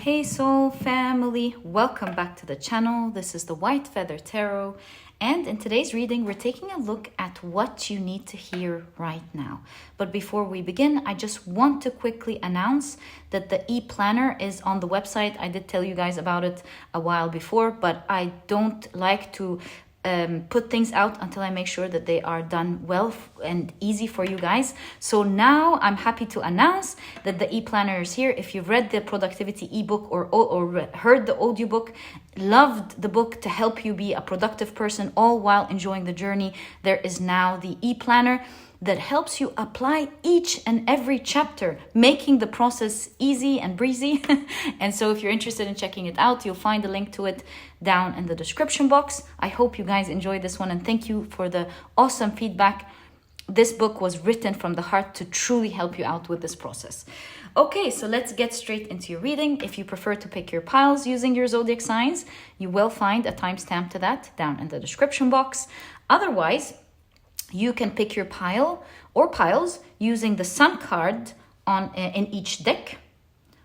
Hey Soul family, welcome back to the channel. This is the White Feather Tarot, and in today's reading we're taking a look at what you need to hear right now. But before we begin, I just want to quickly announce that the ePlanner is on the website. I did tell you guys about it a while before, but I don't like to put things out until I make sure that they are done well and easy for you guys. So now I'm happy to announce that the ePlanner is here. If you've read the productivity ebook or heard the audiobook, loved the book to help you be a productive person all while enjoying the journey, there is now the ePlanner that helps you apply each and every chapter, making the process easy and breezy. And so if you're interested in checking it out, you'll find a link to it down in the description box. I hope you guys enjoyed this one, and thank you for the awesome feedback. This book was written from the heart to truly help you out with this process. Okay, so let's get straight into your reading. If you prefer to pick your piles using your zodiac signs, you will find a timestamp to that down in the description box. Otherwise, you can pick your pile or piles using the sun card in each deck.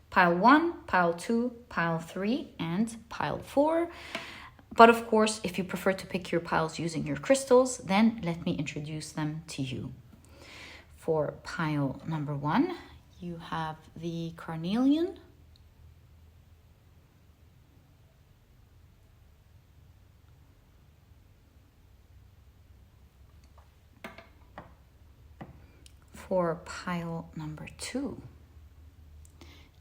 Pile 1, pile 2, pile 3, and pile 4. But of course, if you prefer to pick your piles using your crystals, then let me introduce them to you. For pile number 1, you have the Carnelian, for pile number 2,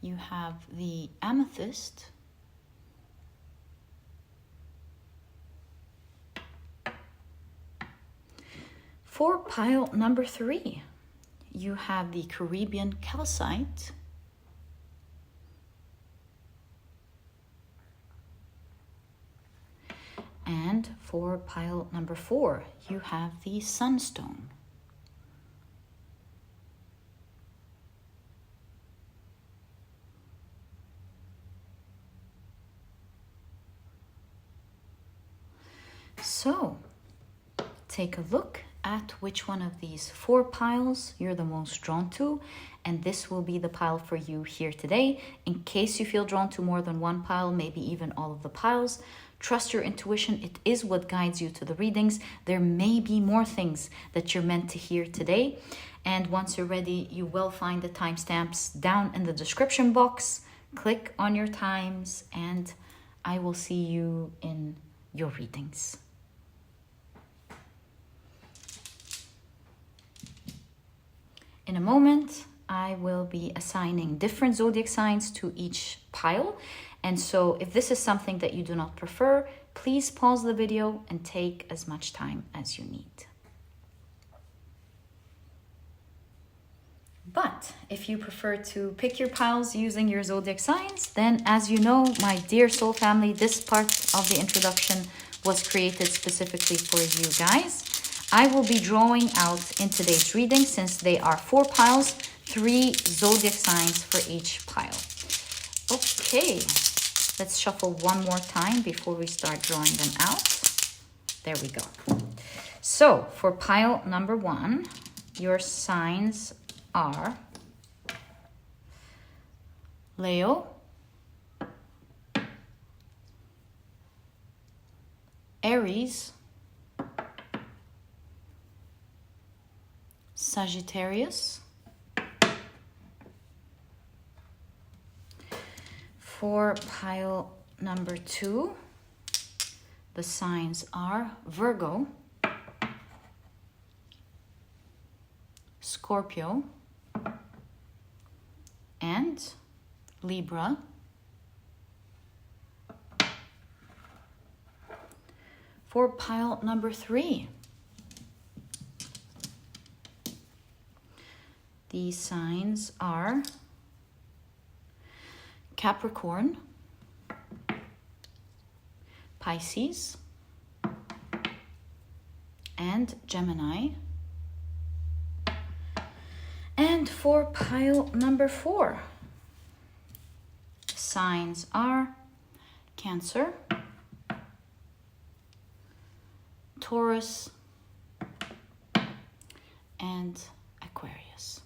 you have the Amethyst, for pile number 3, you have the Caribbean Calcite, and for pile number 4, you have the Sunstone. So, take a look at which one of these 4 piles you're the most drawn to, and this will be the pile for you here today. In case you feel drawn to more than one pile, maybe even all of the piles, trust your intuition. It is what guides you to the readings. There may be more things that you're meant to hear today, and once you're ready, you will find the timestamps down in the description box. Click on your times, and I will see you in your readings. In a moment, I will be assigning different zodiac signs to each pile. And so if this is something that you do not prefer, please pause the video and take as much time as you need. But if you prefer to pick your piles using your zodiac signs, then as you know, my dear soul family, this part of the introduction was created specifically for you guys. I will be drawing out in today's reading, since they are 4 piles, 3 zodiac signs for each pile. Okay, let's shuffle one more time before we start drawing them out. There we go. So for pile number 1, your signs are Leo, Aries, Sagittarius. For pile number 2, the signs are Virgo, Scorpio, and Libra. For pile number 3, the signs are Capricorn, Pisces, and Gemini. And for pile number 4, signs are Cancer, Taurus, and Aquarius.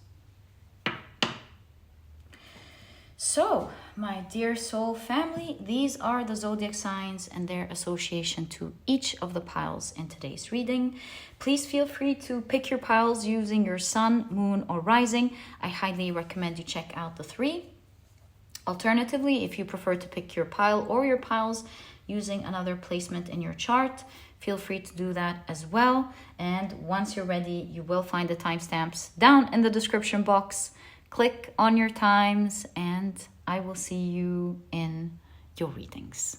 So, my dear soul family, these are the zodiac signs and their association to each of the piles in today's reading. Please feel free to pick your piles using your sun, moon, or rising. I highly recommend you check out the 3. Alternatively, if you prefer to pick your pile or your piles using another placement in your chart, feel free to do that as well. And once you're ready, you will find the timestamps down in the description box. Click on your times and I will see you in your readings.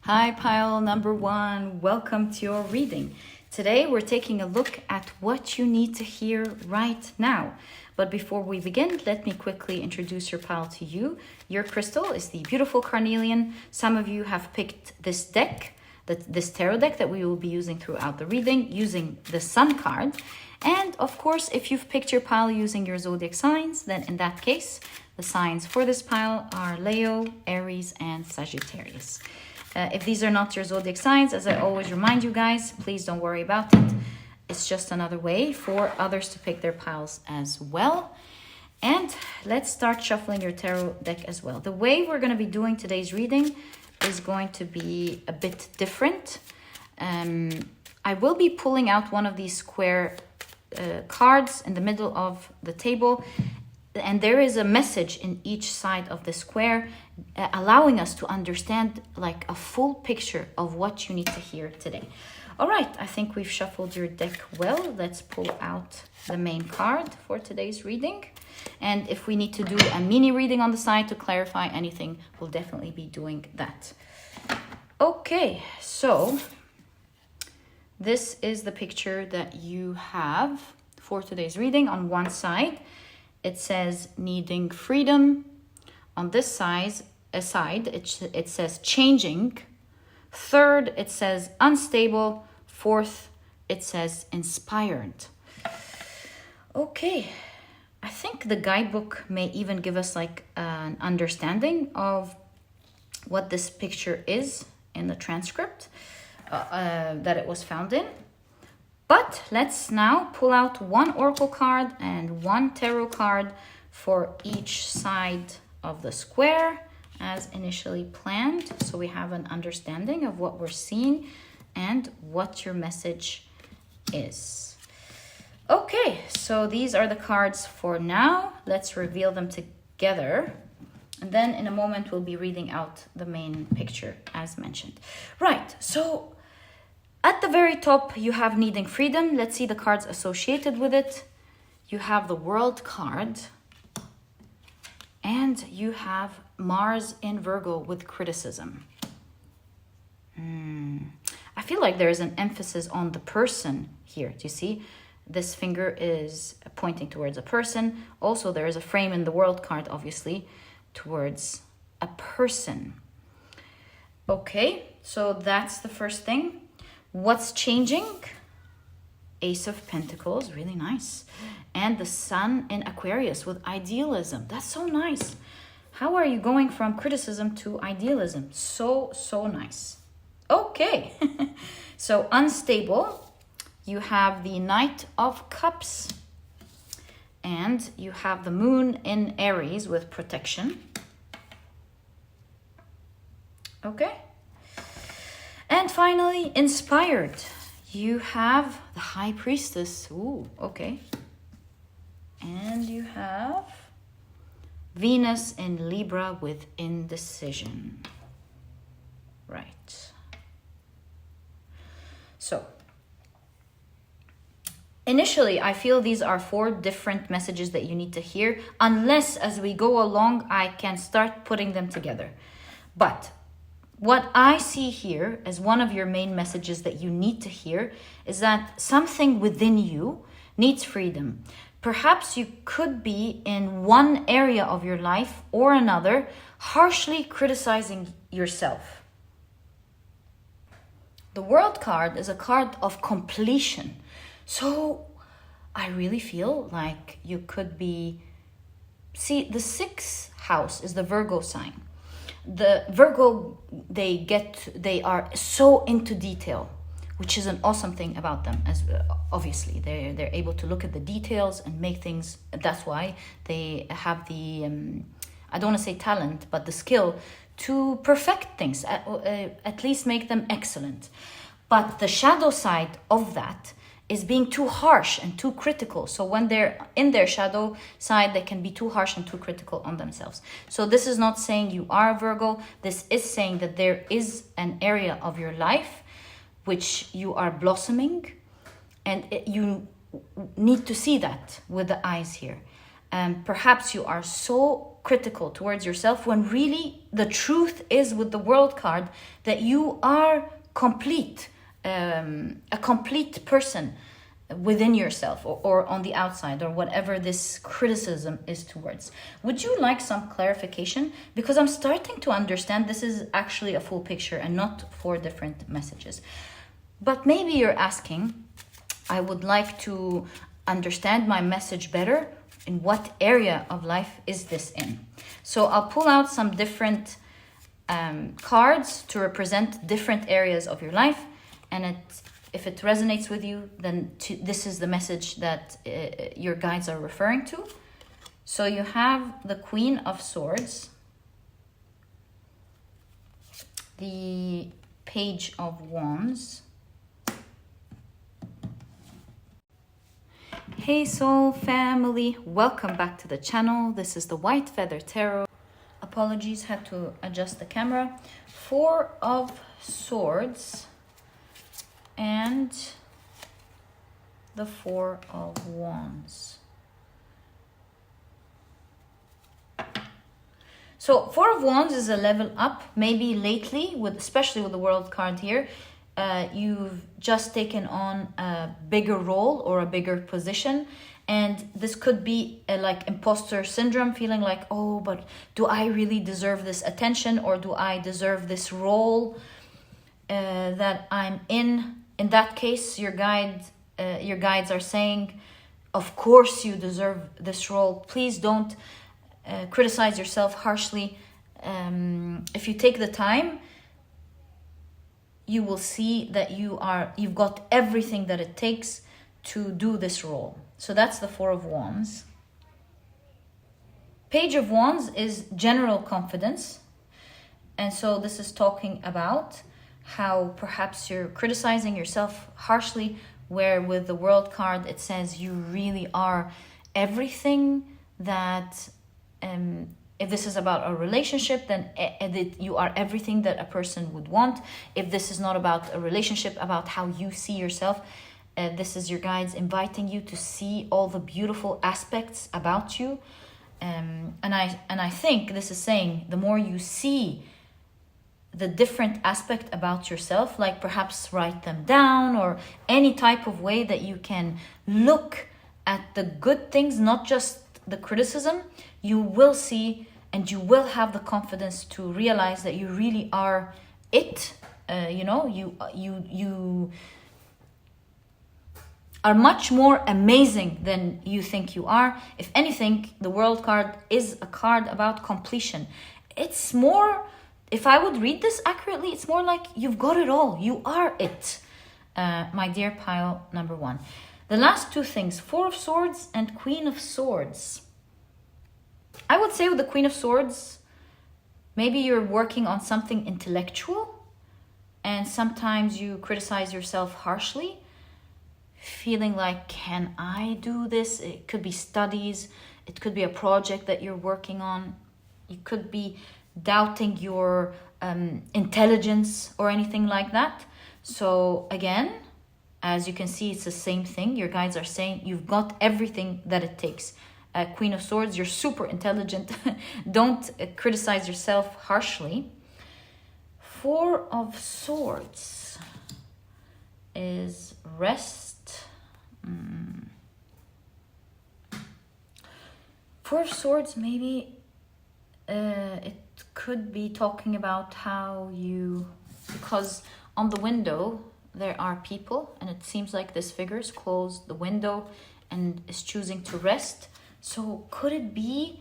Hi, pile number 1. Welcome to your reading. Today, we're taking a look at what you need to hear right now. But before we begin, let me quickly introduce your pile to you. Your crystal is the beautiful Carnelian. Some of you have picked this deck, this tarot deck that we will be using throughout the reading, using the Sun card. And of course, if you've picked your pile using your zodiac signs, then in that case, the signs for this pile are Leo, Aries, and Sagittarius. If these are not your zodiac signs, as I always remind you guys, please don't worry about it. It's just another way for others to pick their piles as well. And let's start shuffling your tarot deck as well. The way we're going to be doing today's reading is going to be a bit different. I will be pulling out one of these square cards in the middle of the table. And there is a message in each side of the square, allowing us to understand like a full picture of what you need to hear today. All right, I think we've shuffled your deck well. Let's pull out the main card for today's reading. And if we need to do a mini reading on the side to clarify anything, we'll definitely be doing that. Okay, so this is the picture that you have for today's reading. On one side, it says needing freedom. On this side, it says changing. Third, it says unstable. Fourth, it says inspired. Okay, I think the guidebook may even give us like an understanding of what this picture is in the transcript that it was found in. But let's now pull out one oracle card and one tarot card for each side of the square as initially planned. So we have an understanding of what we're seeing and what your message is. Okay, so these are the cards for now. Let's reveal them together. And then in a moment, we'll be reading out the main picture as mentioned. Right, so at the very top, you have needing freedom. Let's see the cards associated with it. You have the World card. And you have Mars in Virgo with criticism. I feel like there's an emphasis on the person here. Do you see? This finger is pointing towards a person. Also, there is a frame in the World card, obviously, towards a person. Okay, so that's the first thing. What's changing? Ace of Pentacles, really nice. And the Sun in Aquarius with idealism. That's so nice. How are you going from criticism to idealism? So nice. Okay, so unstable. You have the Knight of Cups. And you have the Moon in Aries with protection. Okay. And finally, inspired. You have the High Priestess. Ooh, okay. And you have Venus in Libra with indecision. Right. So, initially, I feel these are 4 different messages that you need to hear, unless as we go along, I can start putting them together. But what I see here as one of your main messages that you need to hear is that something within you needs freedom. Perhaps you could be in one area of your life or another harshly criticizing yourself. The World card is a card of completion. So I really feel like you could be, see, the 6th house is the Virgo sign. The Virgo, they are so into detail, which is an awesome thing about them. As obviously they're able to look at the details and make things. That's why they have the I don't want to say talent, but the skill to perfect things, at least make them excellent. But the shadow side of that is being too harsh and too critical. So when they're in their shadow side, they can be too harsh and too critical on themselves. So this is not saying you are a Virgo. This is saying that there is an area of your life which you are blossoming, and you need to see that with the eyes here. Perhaps you are so critical towards yourself when really the truth is, with the World card, that you are complete. A complete person within yourself, or on the outside, or whatever this criticism is towards. Would you like some clarification? Because I'm starting to understand this is actually a full picture and not 4 different messages. But maybe you're asking, I would like to understand my message better. In what area of life is this in? So I'll pull out some different cards to represent different areas of your life. And if it resonates with you, then this is the message that your guides are referring to. So you have the Queen of Swords, the Page of Wands. Hey soul family, welcome back to the channel. This is the White Feather Tarot. Apologies, had to adjust the camera. 4 of Swords and the 4 of Wands. So 4 of Wands is a level up. Maybe lately, especially with the World card here, you've just taken on a bigger role or a bigger position. And this could be like imposter syndrome, feeling like, oh, but do I really deserve this attention, or do I deserve this role that I'm in? In that case, your guides are saying, of course you deserve this role. Please don't criticize yourself harshly. If you take the time, you will see that you've got everything that it takes to do this role. So that's the 4 of Wands. Page of Wands is general confidence. And so this is talking about how perhaps you're criticizing yourself harshly, where with the World card it says you really are everything that, if this is about a relationship, then you are everything that a person would want. If this is not about a relationship, about how you see yourself, this is your guides inviting you to see all the beautiful aspects about you. And I think this is saying the more you see the different aspect about yourself, like perhaps write them down, or any type of way that you can look at the good things, not just the criticism, you will see, and you will have the confidence to realize that you really are it. You are much more amazing than you think you are. If anything, the World card is a card about completion. It's more, if I would read this accurately, it's more like you've got it all. You are it, my dear pile number 1. The last 2 things, 4 of Swords and Queen of Swords. I would say with the Queen of Swords, maybe you're working on something intellectual, and sometimes you criticize yourself harshly, feeling like, can I do this? It could be studies. It could be a project that you're working on. You could be doubting your intelligence or anything like that. So again, as you can see, it's the same thing. Your guides are saying you've got everything that it takes. Queen of Swords, you're super intelligent. Don't criticize yourself harshly. 4 of Swords is rest. 4 of Swords, maybe it could be talking about how you, because on the window there are people, and it seems like this figure's closed the window and is choosing to rest. So could it be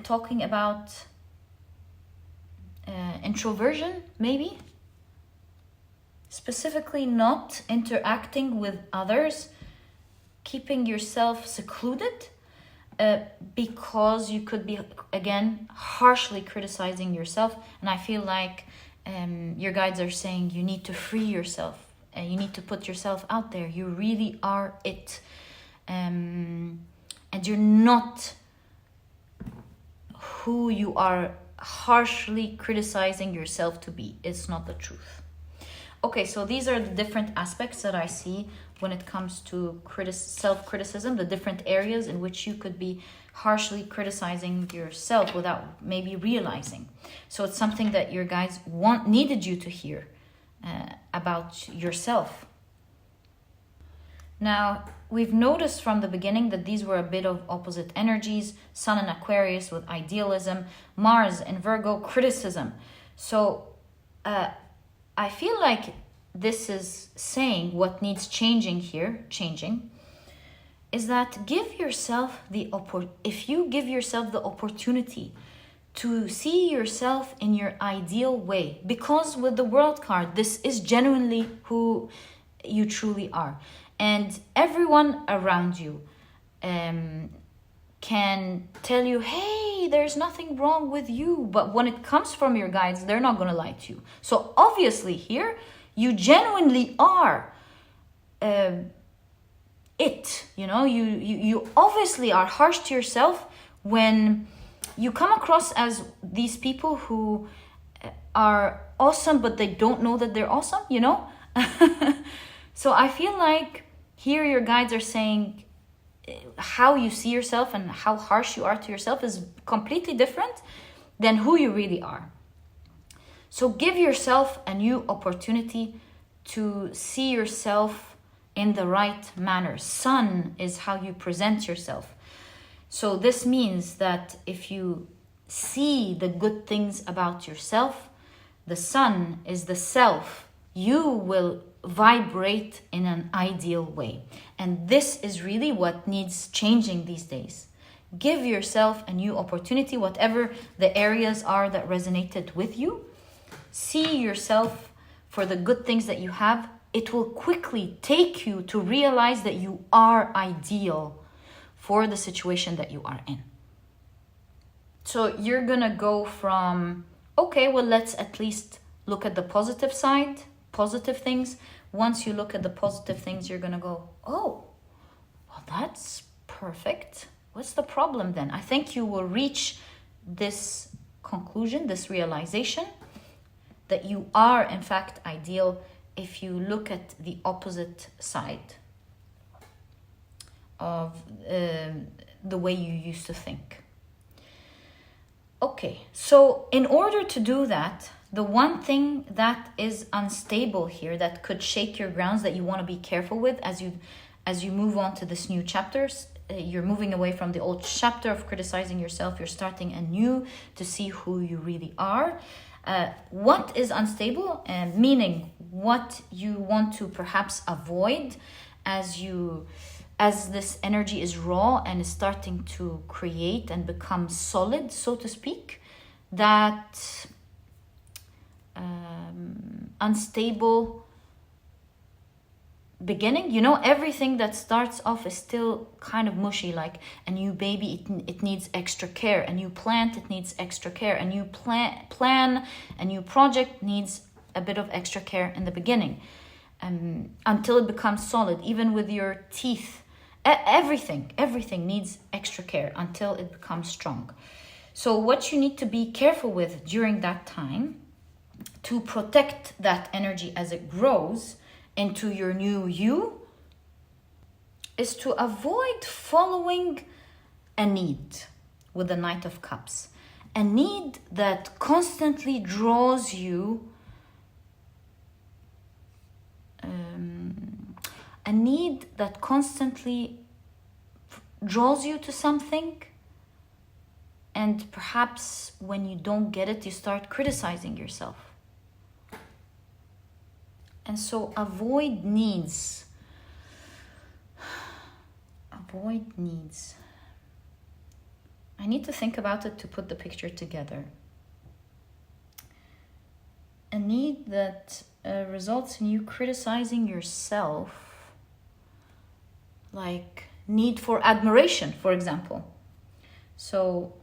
talking about introversion, maybe? Specifically not interacting with others, keeping yourself secluded, because you could be, again, harshly criticizing yourself. And I feel like your guides are saying you need to free yourself, and you need to put yourself out there. You really are it. And you're not who you are harshly criticizing yourself to be. It's not the truth. Okay, so these are the different aspects that I see when it comes to self-criticism, the different areas in which you could be harshly criticizing yourself without maybe realizing. So it's something that your guides needed you to hear about yourself. Now, we've noticed from the beginning that these were a bit of opposite energies. Sun in Aquarius with idealism, Mars in Virgo, criticism. So I feel like this is saying what needs changing here, is that give yourself if you give yourself the opportunity to see yourself in your ideal way, because with the World card, this is genuinely who you truly are. And everyone around you can tell you, hey, there's nothing wrong with you. But when it comes from your guides, they're not going to lie to you. So obviously here, you genuinely are it. You know, you obviously are harsh to yourself when you come across as these people who are awesome, but they don't know that they're awesome, you know? So I feel like here your guides are saying how you see yourself and how harsh you are to yourself is completely different than who you really are. So give yourself a new opportunity to see yourself in the right manner. Sun is how you present yourself. So this means that if you see the good things about yourself, the sun is the self, you will vibrate in an ideal way. And this is really what needs changing these days. Give yourself a new opportunity, whatever the areas are that resonated with you. See yourself for the good things that you have. It will quickly take you to realize that you are ideal for the situation that you are in. So you're gonna go from, okay, well, let's at least look at the positive side, positive things. Once you look at the positive things, you're gonna go, oh, well, that's perfect. What's the problem then? I think you will reach this conclusion, this realization that you are in fact ideal if you look at the opposite side of the way you used to think. Okay, so in order to do that, the one thing that is unstable here, that could shake your grounds, that you want to be careful with as you move on to this new chapters, you're moving away from the old chapter of criticizing yourself, you're starting anew to see who you really are. What is unstable, meaning what you want to perhaps avoid as this energy is raw and is starting to create and become solid, so to speak, that unstable beginning. You know, everything that starts off is still kind of mushy, like a new baby, it needs extra care. A new plant, it needs extra care. A new plan, a new project needs a bit of extra care in the beginning, until it becomes solid. Even with your teeth, everything needs extra care until it becomes strong. So what you need to be careful with during that time to protect that energy as it grows into your new you is to avoid following a need with the Knight of Cups. A need that constantly draws you, a need that constantly draws you to something, and perhaps when you don't get it, you start criticizing yourself. And so avoid needs. Avoid needs. I need to think about it to put the picture together. A need that results in you criticizing yourself, like need for admiration, for example. So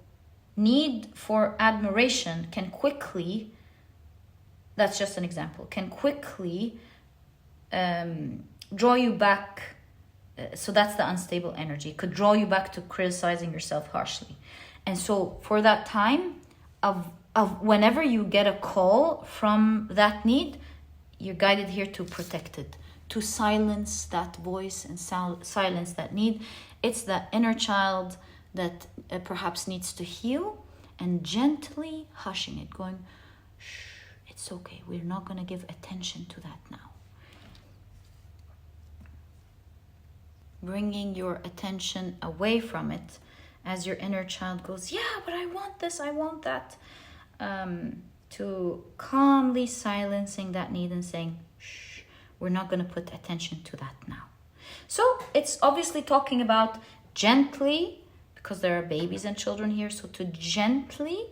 need for admiration can quickly, that's just an example, can quickly draw you back. So that's the unstable energy. It could draw you back to criticizing yourself harshly. And so for that time of whenever you get a call from that need, you're guided here to protect it, to silence that voice and silence that need. It's the inner child that perhaps needs to heal, and gently hushing it, going, shh, it's okay. We're not going to give attention to that now. Bringing your attention away from it as your inner child goes, yeah, but I want this, I want that. To calmly silencing that need and saying, shh, we're not going to put attention to that now. So it's obviously talking about gently, because there are babies and children here, so to gently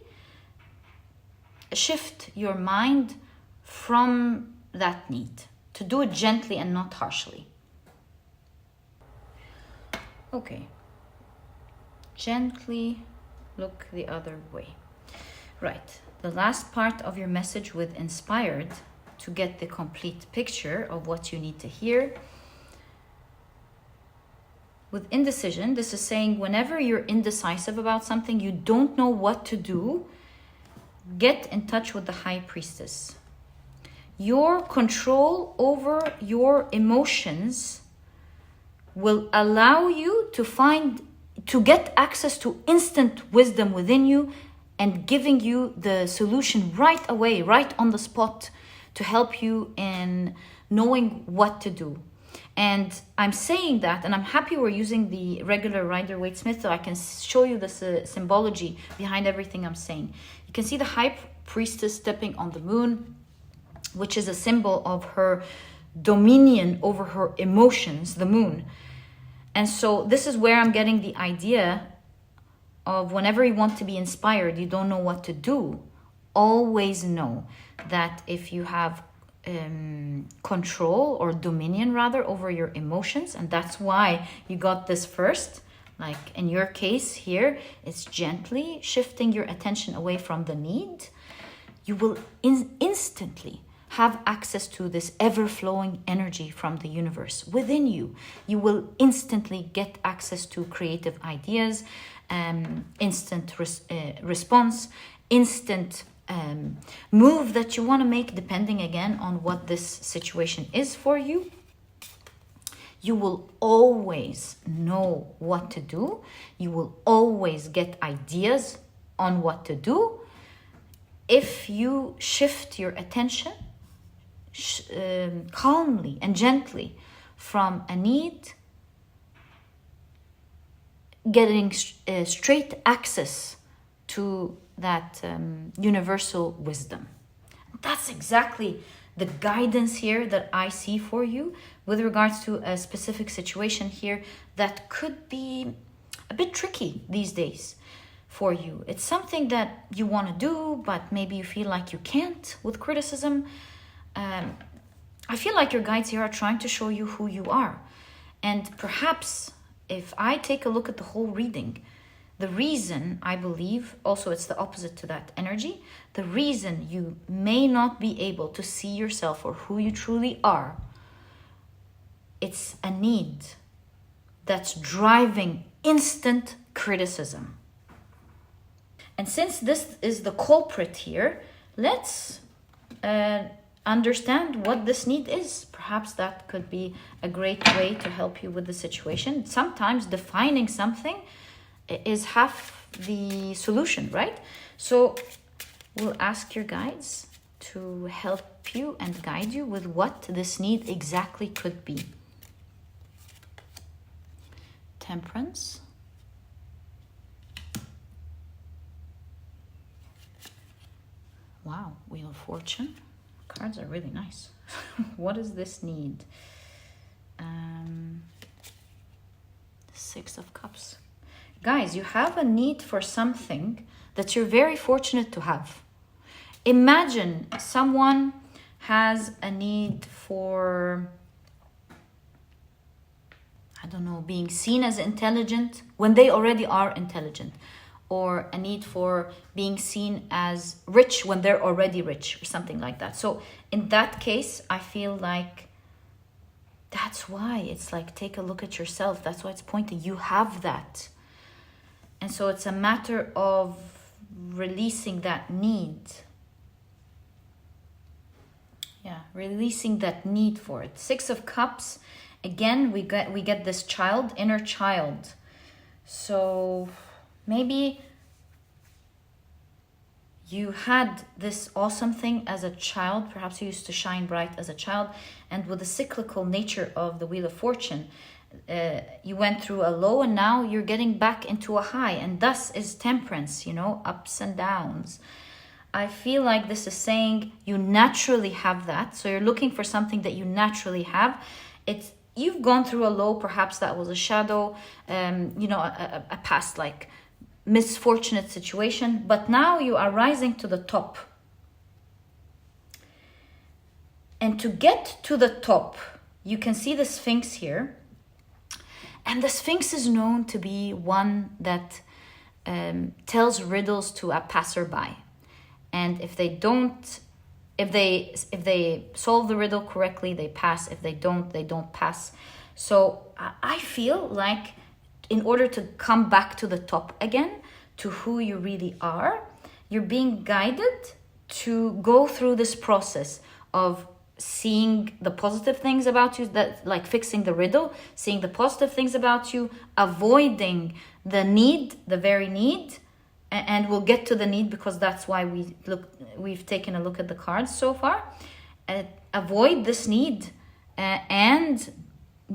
shift your mind from that need, to do it gently and not harshly. Okay, gently look the other way. Right, the last part of your message with inspired, to get the complete picture of what you need to hear. With indecision, this is saying whenever you're indecisive about something, you don't know what to do, get in touch with the High Priestess. Your control over your emotions will allow you to get access to instant wisdom within you and giving you the solution right away, right on the spot, to help you in knowing what to do. And I'm saying that, and I'm happy we're using the regular Rider-Waite Smith so I can show you the symbology behind everything I'm saying. You can see the High Priestess stepping on the moon, which is a symbol of her dominion over her emotions, the moon. And so this is where I'm getting the idea of whenever you want to be inspired, you don't know what to do. Always know that if you have control or dominion rather over your emotions, and that's why you got this first, like in your case here, it's gently shifting your attention away from the need, you will instantly have access to this ever-flowing energy from the universe within you. You will instantly get access to creative ideas, instant response, instant move that you want to make, depending again on what this situation is for you. You will always know what to do. You will always get ideas on what to do if you shift your attention calmly and gently from a need, getting straight access to that universal wisdom. That's exactly the guidance here that I see for you with regards to a specific situation here that could be a bit tricky these days for you. It's something that you want to do, but maybe you feel like you can't with criticism. I feel like your guides here are trying to show you who you are. And perhaps if I take a look at the whole reading, the reason I believe, also it's the opposite to that energy, the reason you may not be able to see yourself for who you truly are, it's a need that's driving instant criticism. And since this is the culprit here, let's understand what this need is. Perhaps that could be a great way to help you with the situation. Sometimes defining something is half the solution, right? So we'll ask your guides to help you and guide you with what this need exactly could be. Temperance. Wow, Wheel of Fortune. Cards are really nice. What is this need? Six of Cups. Guys, you have a need for something that you're very fortunate to have. Imagine someone has a need for, I don't know, being seen as intelligent when they already are intelligent, or a need for being seen as rich when they're already rich, or something like that. So in that case, I feel like that's why it's like, take a look at yourself. That's why it's pointing. You have that. And so it's a matter of releasing that need. Yeah, releasing that need for it. Six of Cups. Again, we get this child, inner child. So maybe you had this awesome thing as a child. Perhaps you used to shine bright as a child. And with the cyclical nature of the Wheel of Fortune, you went through a low and now you're getting back into a high. And thus is Temperance, ups and downs. I feel like this is saying you naturally have that. So you're looking for something that you naturally have. You've gone through a low, perhaps that was a shadow, a past like misfortunate situation, but now you are rising to the top. And to get to the top, you can see the Sphinx here. And the Sphinx is known to be one that tells riddles to a passerby. And if they solve the riddle correctly, they pass. If they don't pass. So I feel like in order to come back to the top again, to who you really are, you're being guided to go through this process of seeing the positive things about you, that like fixing the riddle, seeing the positive things about you, avoiding the need, the very need, and we'll get to the need because that's why we've taken a look at the cards so far. Avoid this need and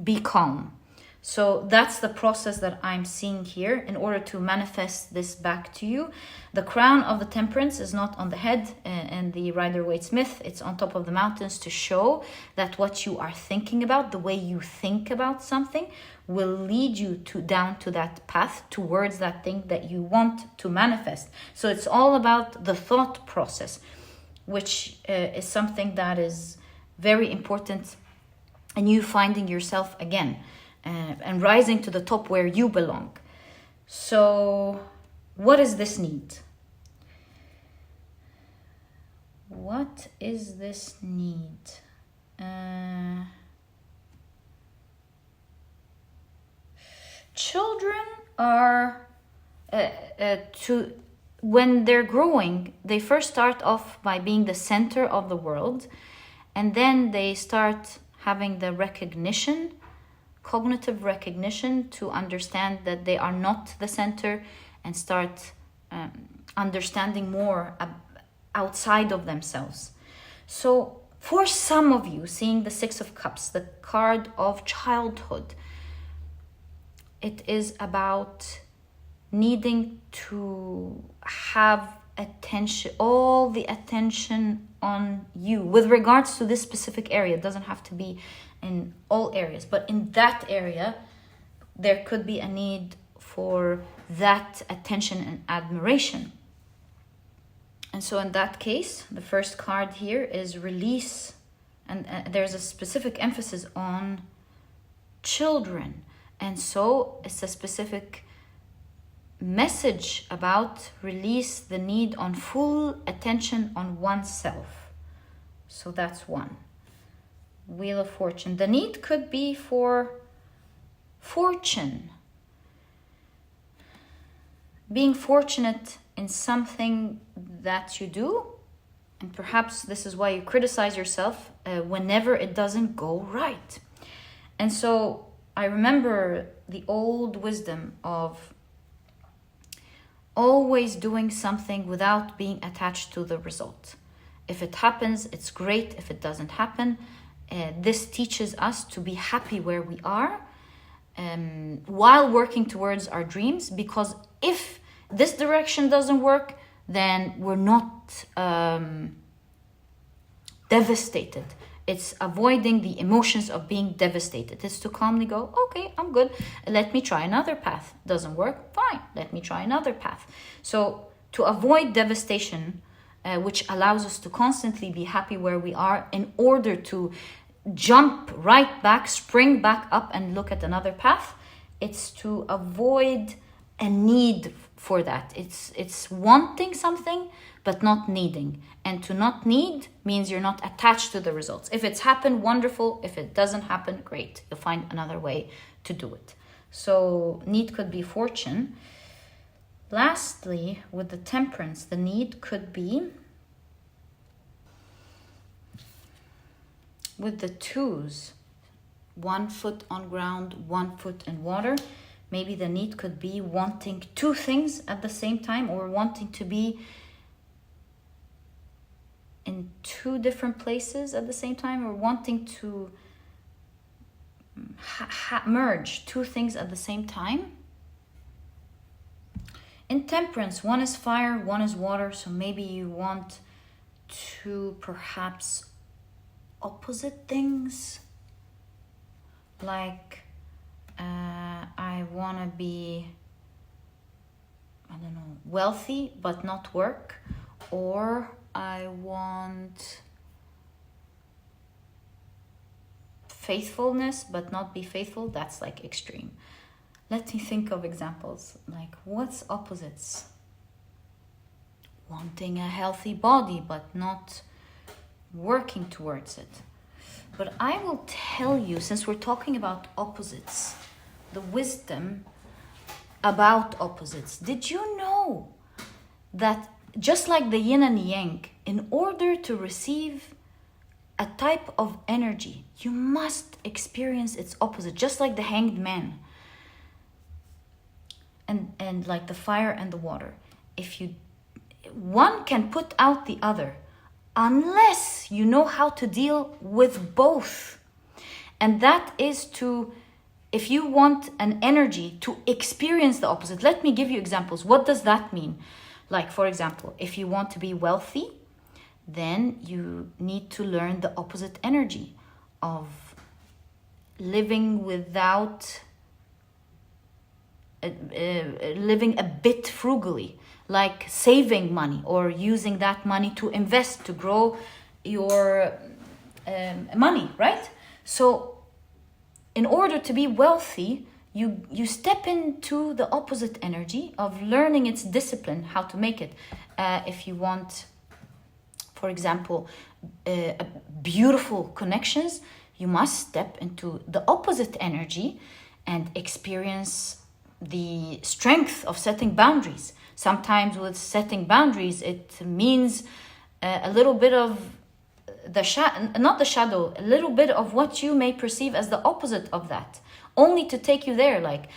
be calm. So that's the process that I'm seeing here in order to manifest this back to you. The crown of the Temperance is not on the head and the Rider-Waite-Smith. It's on top of the mountains to show that what you are thinking about, the way you think about something, will lead you down to that path towards that thing that you want to manifest. So it's all about the thought process, which is something that is very important, and you finding yourself again. And rising to the top where you belong. So, what is this need? What is this need? Children are, when they're growing, they first start off by being the center of the world, and then they start having the recognition, cognitive recognition, to understand that they are not the center and start understanding more outside of themselves. So for some of you, seeing the Six of Cups, the card of childhood, it is about needing to have attention, all the attention on you with regards to this specific area. It doesn't have to be in all areas, but in that area there could be a need for that attention and admiration. And so in that case, the first card here is release, and there's a specific emphasis on children, and so it's a specific message about release the need on full attention on oneself. So that's one. Wheel of Fortune. The need could be for fortune. Being fortunate in something that you do, and perhaps this is why you criticize yourself whenever it doesn't go right. And so I remember the old wisdom of always doing something without being attached to the result. If it happens, it's great. If it doesn't happen, this teaches us to be happy where we are while working towards our dreams, because if this direction doesn't work, then we're not devastated. It's avoiding the emotions of being devastated. It's to calmly go, okay, I'm good. Let me try another path. Doesn't work? Fine. Let me try another path. So to avoid devastation, which allows us to constantly be happy where we are in order to jump right back, spring back up and look at another path, it's to avoid a need for that. It's wanting something but not needing. And to not need means you're not attached to the results. If it's happened, wonderful. If it doesn't happen, great. You'll find another way to do it. So need could be fortune. Lastly, with the temperance, the need could be with the twos, 1 foot on ground, 1 foot in water. Maybe the need could be wanting two things at the same time, or wanting to be in two different places at the same time, or wanting to merge two things at the same time. In temperance, one is fire, one is water. So maybe you want to perhaps opposite things. Like, I want to be, I don't know, wealthy but not work. Or I want faithfulness but not be faithful. That's like extreme. Let me think of examples. Like, what's opposites? Wanting a healthy body but not working towards it. But I will tell you, since we're talking about opposites, the wisdom about opposites. Did you know that just like the yin and yang, in order to receive a type of energy, you must experience its opposite, just like the hanged man. And like the fire and the water. One can put out the other unless you know how to deal with both. And that is to, if you want an energy to experience the opposite. Let me give you examples. What does that mean? Like, for example, if you want to be wealthy, then you need to learn the opposite energy of living without, living a bit frugally, like saving money or using that money to invest, to grow your money, right? So in order to be wealthy, you step into the opposite energy of learning its discipline, how to make it. If you want, for example, beautiful connections, you must step into the opposite energy and experience the strength of setting boundaries. Sometimes with setting boundaries, it means a little bit of a little bit of what you may perceive as the opposite of that, only to take you there. Like,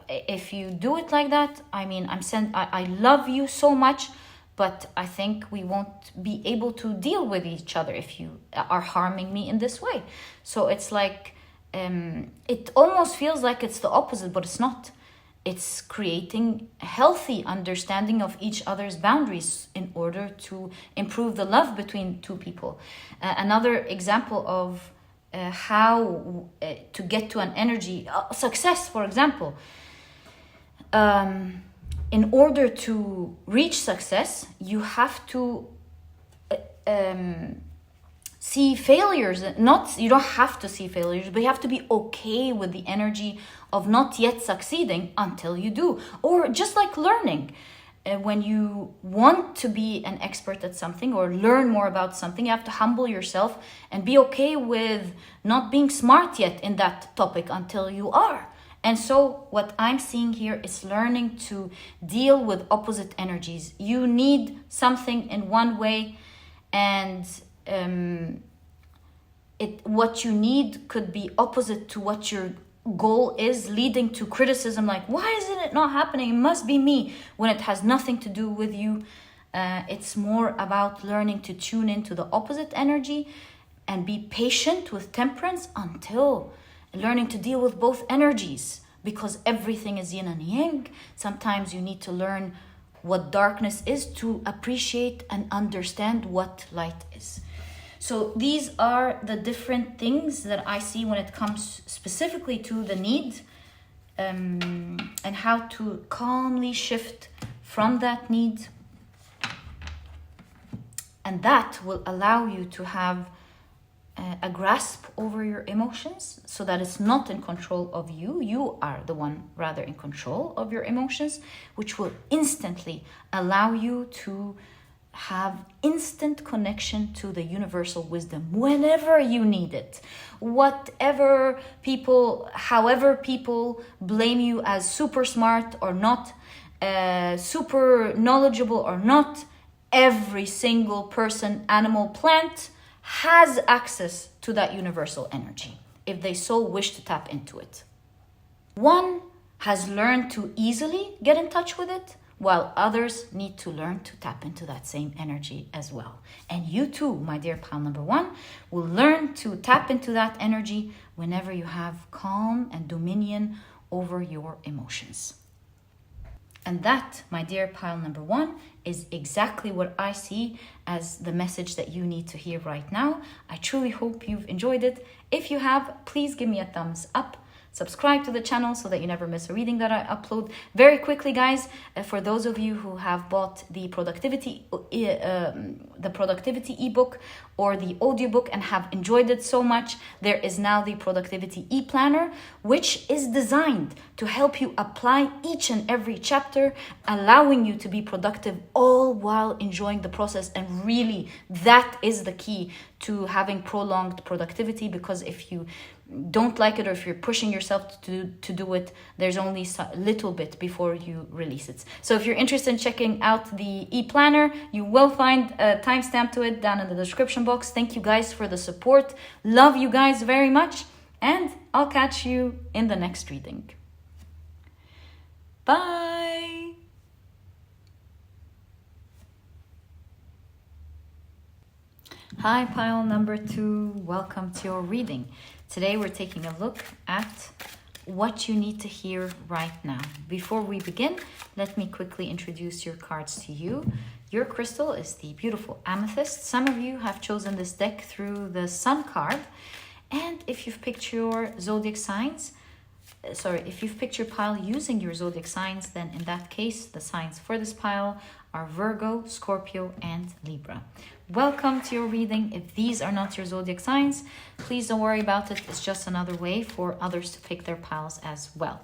if you do it like that, I mean, I love you so much, but I think we won't be able to deal with each other if you are harming me in this way. So it's like, it almost feels like it's the opposite, but it's not. It's creating a healthy understanding of each other's boundaries in order to improve the love between two people. Another example of how to get to an energy, success, for example. In order to reach success, you have to see failures. You don't have to see failures, but you have to be okay with the energy of not yet succeeding until you do. Or just like learning, when you want to be an expert at something or learn more about something, you have to humble yourself and be okay with not being smart yet in that topic until you are. And so what I'm seeing here is learning to deal with opposite energies. You need something in one way, and what you need could be opposite to what your goal is, leading to criticism like, why isn't it not happening? It must be me, when it has nothing to do with you. It's more about learning to tune into the opposite energy and be patient with temperance until learning to deal with both energies, because everything is yin and yang. Sometimes you need to learn what darkness is to appreciate and understand what light is. So these are the different things that I see when it comes specifically to the need, and how to calmly shift from that need. And that will allow you to have a grasp over your emotions, so that it's not in control of you. You are the one rather in control of your emotions, which will instantly allow you to have instant connection to the universal wisdom whenever you need it. However people blame you as super smart or not, super knowledgeable or not, every single person, animal, plant has access to that universal energy if they so wish to tap into it. One has learned to easily get in touch with it, while others need to learn to tap into that same energy as well. And you too, my dear pile number one, will learn to tap into that energy whenever you have calm and dominion over your emotions. And that, my dear pile number one, is exactly what I see as the message that you need to hear right now. I truly hope you've enjoyed it. If you have, please give me a thumbs up. Subscribe to the channel so that you never miss a reading that I upload. Very quickly, guys, for those of you who have bought the productivity ebook or the audiobook and have enjoyed it so much, there is now the Productivity ePlanner, which is designed to help you apply each and every chapter, allowing you to be productive all while enjoying the process. And really, that is the key to having prolonged productivity, because if you don't like it, or if you're pushing yourself to do it, there's only a little bit before you release it. So if you're interested in checking out the ePlanner, you will find a timestamp to it down in the description box. Thank you guys for the support. Love you guys very much, and I'll catch you in the next reading. Bye. Hi, pile number two. Welcome to your reading. Today we're taking a look at what you need to hear right now. Before we begin, let me quickly introduce your cards to you. Your crystal is the beautiful Amethyst. Some of you have chosen this deck through the Sun card. And if you've picked your zodiac signs, if you've picked your pile using your zodiac signs, then in that case, the signs for this pile are Virgo, Scorpio, and Libra. Welcome to your reading. If these are not your zodiac signs, please don't worry about it. It's just another way for others to pick their piles as well.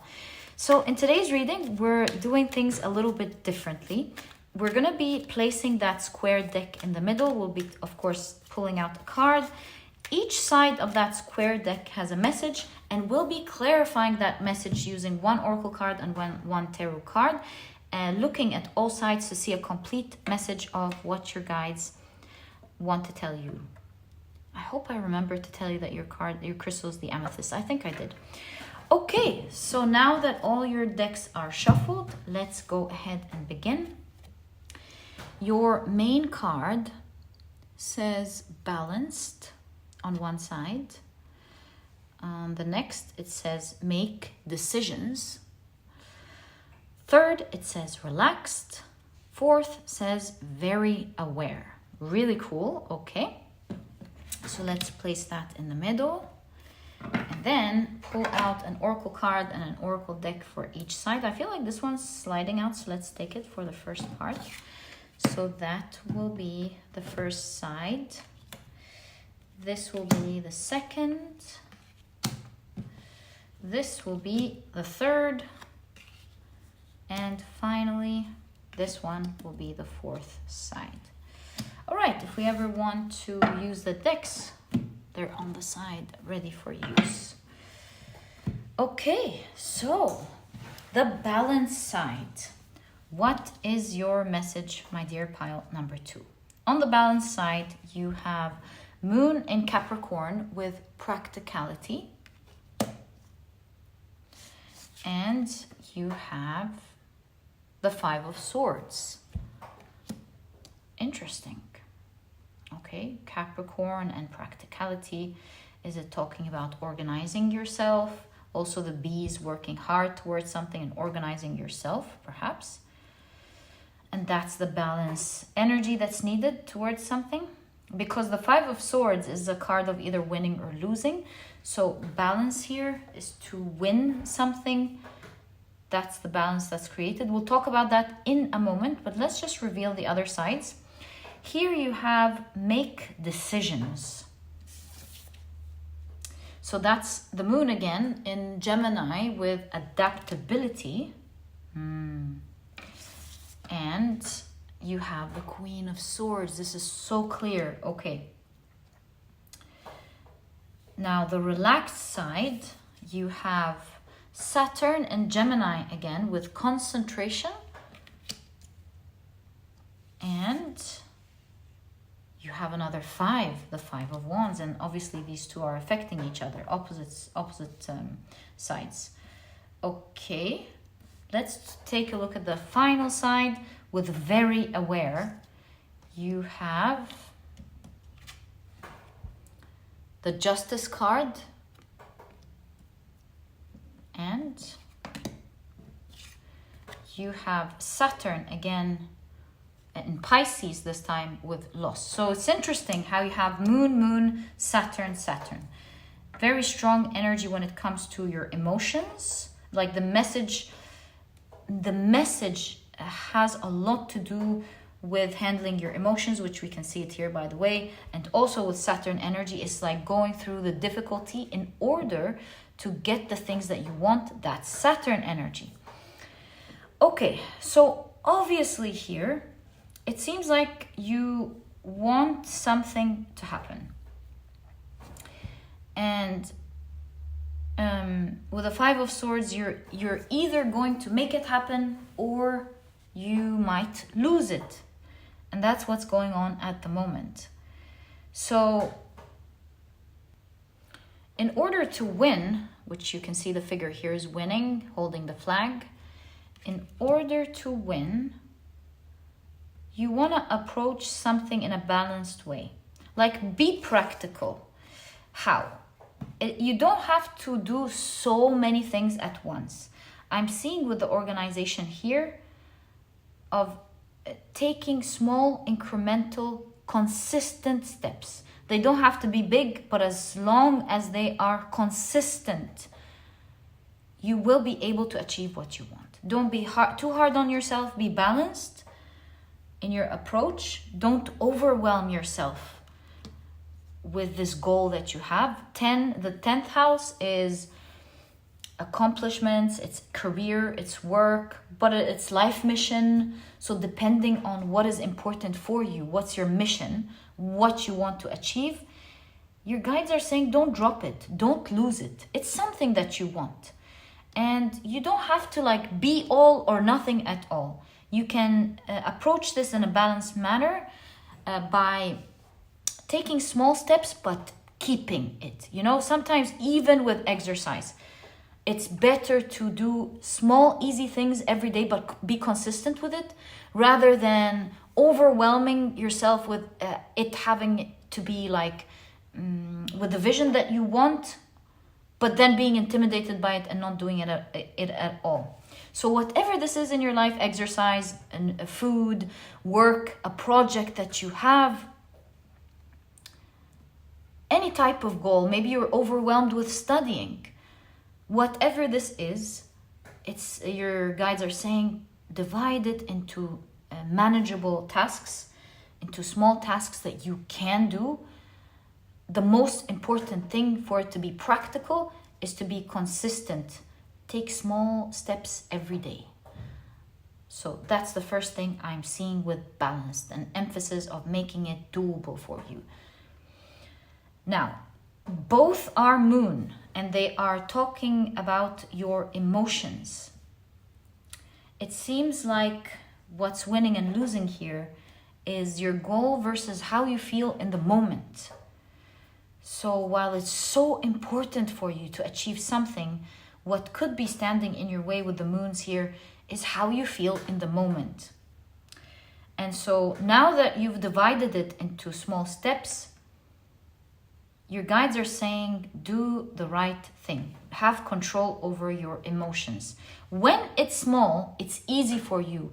So in today's reading, we're doing things a little bit differently. We're going to be placing that square deck in the middle. We'll be, of course, pulling out a card. Each side of that square deck has a message, and we'll be clarifying that message using one oracle card and one tarot card, and looking at all sides to see a complete message of what your guides want to tell you. I hope I remember to tell you that your crystal is the Amethyst. I think I did. Okay, so now that all your decks are shuffled, let's go ahead and begin. Your main card says balanced on one side. On the next, it says make decisions. Third, it says relaxed. Fourth says very aware. Really cool. Okay. So let's place that in the middle. And then pull out an oracle card and an oracle deck for each side. I feel like this one's sliding out, so let's take it for the first part. So that will be the first side. This will be the second. This will be the third. And finally, this one will be the fourth side. All right, if we ever want to use the decks, they're on the side, ready for use. Okay, so the balance side. What is your message, my dear pile number two? On the balance side, you have Moon in Capricorn with practicality. And you have the Five of Swords. Interesting. Okay, Capricorn and practicality. Is it talking about organizing yourself? Also the bees working hard towards something and organizing yourself, perhaps. And that's the balance energy that's needed towards something. because the Five of Swords is a card of either winning or losing. So balance here is to win something. That's the balance that's created. We'll talk about that in a moment, but let's just reveal the other sides. Here you have make decisions. So that's the moon again in Gemini with adaptability. And you have the Queen of Swords. This is so clear. Okay. Now the relaxed side, you have Saturn and Gemini again with concentration. And you have another 5, the 5 of Wands. And obviously these two are affecting each other, opposite sides. Okay. Let's take a look at the final side with very aware. You have the Justice card and you have Saturn again in Pisces this time with loss. So it's interesting how you have Moon, Moon, Saturn, Saturn. Very strong energy when it comes to your emotions. Like the message has a lot to do with handling your emotions, which we can see it here, by the way. And also with Saturn energy, it's like going through the difficulty in order to get the things that you want. That's Saturn energy. Okay, so obviously here, it seems like you want something to happen. And with the Five of Swords, you're either going to make it happen or you might lose it. And that's what's going on at the moment. So in order to win, which you can see the figure here is winning, holding the flag. In order to win, you want to approach something in a balanced way. Like be practical. How? You don't have to do so many things at once. I'm seeing with the organization here of taking small, incremental, consistent steps. They don't have to be big, but as long as they are consistent, you will be able to achieve what you want. Don't be too hard on yourself. Be balanced in your approach. Don't overwhelm yourself with this goal that you have. The 10th house is accomplishments, it's career, it's work, but it's life mission. So depending on what is important for you, what's your mission, what you want to achieve, your guides are saying don't drop it, don't lose it. It's something that you want. And you don't have to like be all or nothing at all. You can approach this in a balanced manner by taking small steps, but keeping it. You know, sometimes even with exercise, it's better to do small, easy things every day, but be consistent with it, rather than overwhelming yourself with it having to be like with the vision that you want, but then being intimidated by it and not doing it at all. So whatever this is in your life, exercise, and food, work, a project that you have, any type of goal, maybe you're overwhelmed with studying. Whatever this is, it's your guides are saying divide it into manageable tasks, into small tasks that you can do. The most important thing for it to be practical is to be consistent. Take small steps every day. So that's the first thing I'm seeing with balanced, an emphasis of making it doable for you. Now, both are moon and they are talking about your emotions. It seems like what's winning and losing here is your goal versus how you feel in the moment. So while it's so important for you to achieve something, what could be standing in your way with the moons here is how you feel in the moment. And so now that you've divided it into small steps, your guides are saying, do the right thing. Have control over your emotions. When it's small, it's easy for you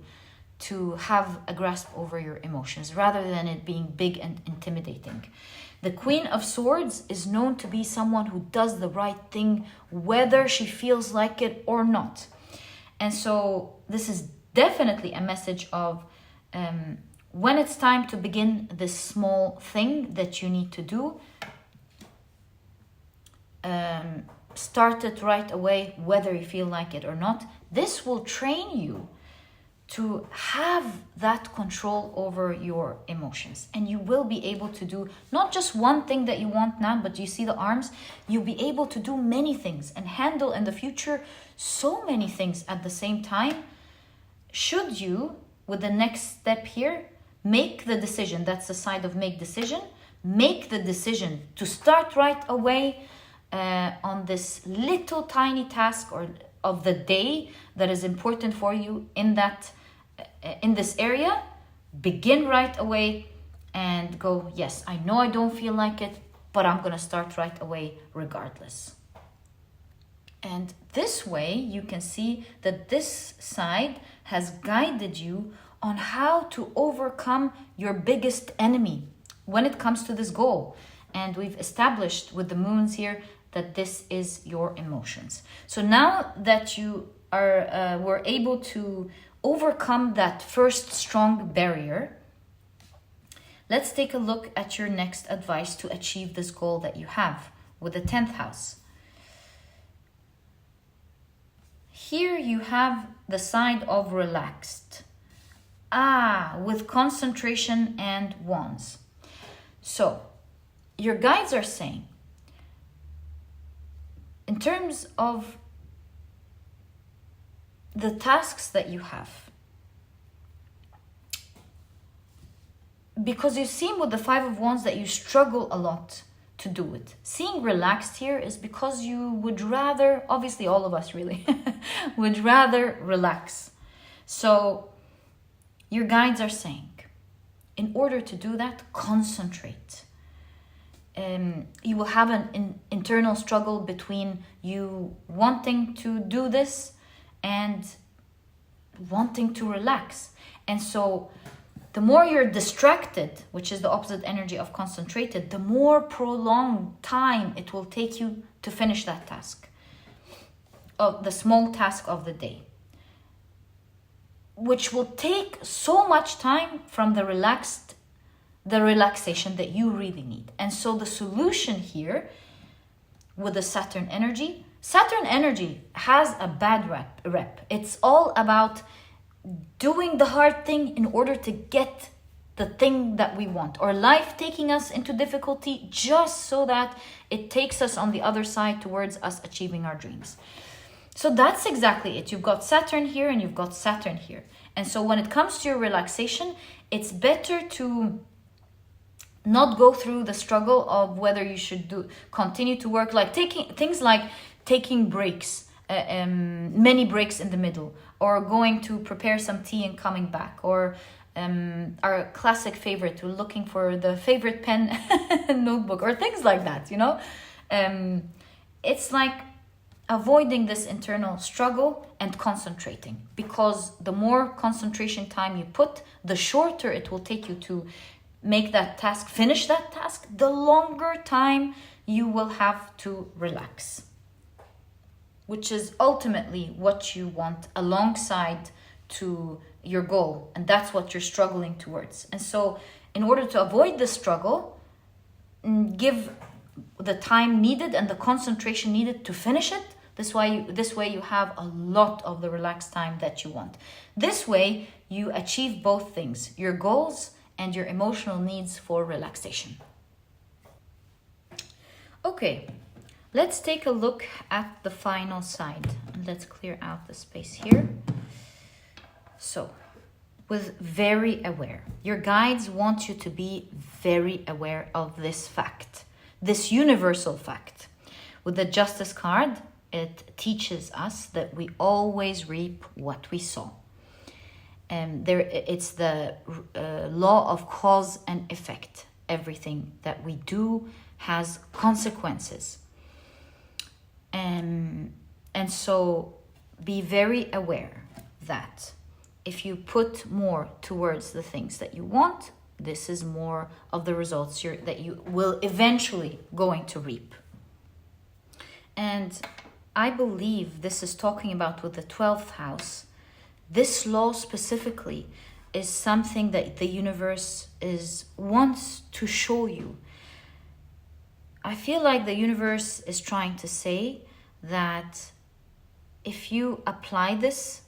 to have a grasp over your emotions rather than it being big and intimidating. The Queen of Swords is known to be someone who does the right thing whether she feels like it or not. And so this is definitely a message of when it's time to begin this small thing that you need to do, start it right away whether you feel like it or not. This will train you to have that control over your emotions, and you will be able to do not just one thing that you want now, but you see the arms, you'll be able to do many things and handle in the future so many things at the same time. Should you, with the next step here, make the decision, that's the side of make the decision to start right away on this little tiny task or of the day that is important for you in this area. Begin right away and go, yes, I know I don't feel like it, but I'm gonna start right away regardless. And this way you can see that this side has guided you on how to overcome your biggest enemy when it comes to this goal. And we've established with the moons here that this is your emotions. So now that you were able to overcome that first strong barrier, let's take a look at your next advice to achieve this goal that you have with the 10th house. Here you have the side of relaxed. With concentration and wands. So your guides are saying, in terms of the tasks that you have, because you seem with the 5 of wands that you struggle a lot to do it. Seeing relaxed here is because you would rather, obviously all of us really, would rather relax. So your guides are saying, in order to do that, concentrate. You will have an internal struggle between you wanting to do this and wanting to relax. And so the more you're distracted, which is the opposite energy of concentrated, the more prolonged time it will take you to finish that task, of the small task of the day, which will take so much time from the relaxation that you really need. And so the solution here with the Saturn energy has a bad rep. It's all about doing the hard thing in order to get the thing that we want, or life taking us into difficulty just so that it takes us on the other side towards us achieving our dreams. So that's exactly it. You've got Saturn here and you've got Saturn here. And so when it comes to your relaxation, it's better to not go through the struggle of whether you should continue to work, like taking breaks, many breaks in the middle, or going to prepare some tea and coming back, or our classic favorite, we're looking for the favorite pen and notebook, or things like that, you know. It's like avoiding this internal struggle and concentrating, because the more concentration time you put, the shorter it will take you to make that task, finish that task, the longer time you will have to relax, which is ultimately what you want alongside to your goal. And that's what you're struggling towards. And so in order to avoid this struggle, give the time needed and the concentration needed to finish it. This way you have a lot of the relaxed time that you want. This way you achieve both things, your goals and your emotional needs for relaxation. Okay, let's take a look at the final side. And let's clear out the space here. So, with very aware. Your guides want you to be very aware of this fact, this universal fact. With the Justice card, it teaches us that we always reap what we sow. It's the law of cause and effect. Everything that we do has consequences. And so be very aware that if you put more towards the things that you want, this is more of the results that you will eventually going to reap. And I believe this is talking about with the 12th house. This law specifically is something that the universe wants to show you. I feel like the universe is trying to say that if you apply this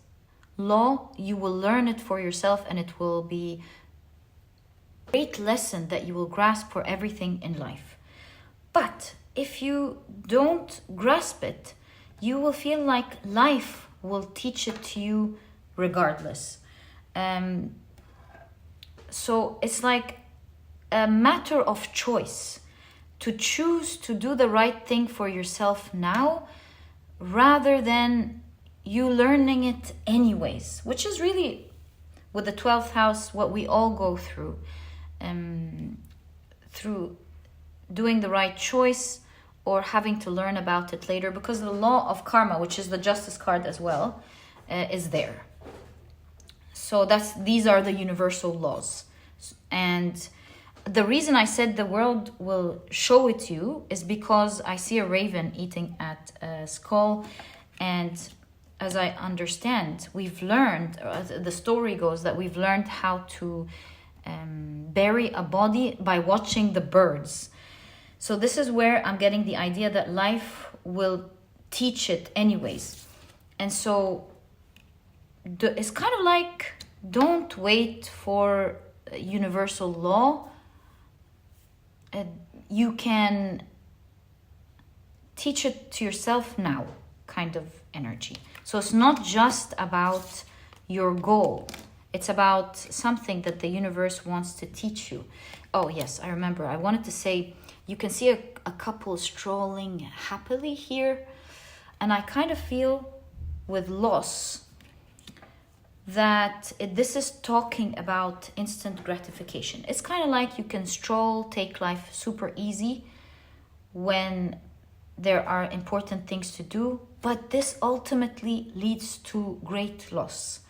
law, you will learn it for yourself, and it will be a great lesson that you will grasp for everything in life. But if you don't grasp it, you will feel like life will teach it to you regardless. So it's like a matter of choice to choose to do the right thing for yourself now, rather than you learning it anyways, which is really, with the 12th house, what we all go through doing the right choice or having to learn about it later, because the law of karma, which is the justice card as well, is there. So these are the universal laws. And the reason I said the world will show it to you is because I see a raven eating at a skull, and as I understand, we've learned, the story goes that we've learned how to bury a body by watching the birds. So this is where I'm getting the idea that life will teach it anyways. And so it's kind of like, don't wait for a universal law. You can teach it to yourself now, kind of energy. So it's not just about your goal. It's about something that the universe wants to teach you. Oh yes, I remember. I wanted to say, you can see a couple strolling happily here. And I kind of feel with loss that this is talking about instant gratification. It's kind of like you can stroll, take life super easy when there are important things to do, but this ultimately leads to great loss.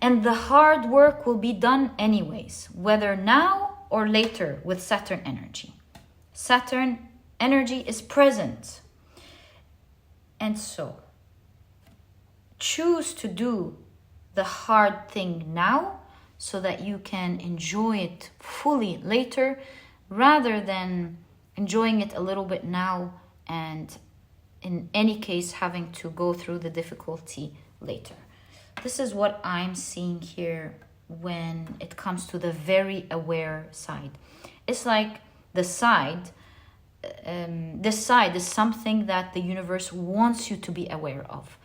And the hard work will be done anyways, whether now or later with Saturn energy. Saturn energy is present. And so, choose to do the hard thing now so that you can enjoy it fully later, rather than enjoying it a little bit now and in any case having to go through the difficulty later. This is what I'm seeing here when it comes to the very aware side. It's like the side, this side is something that the universe wants you to be aware of.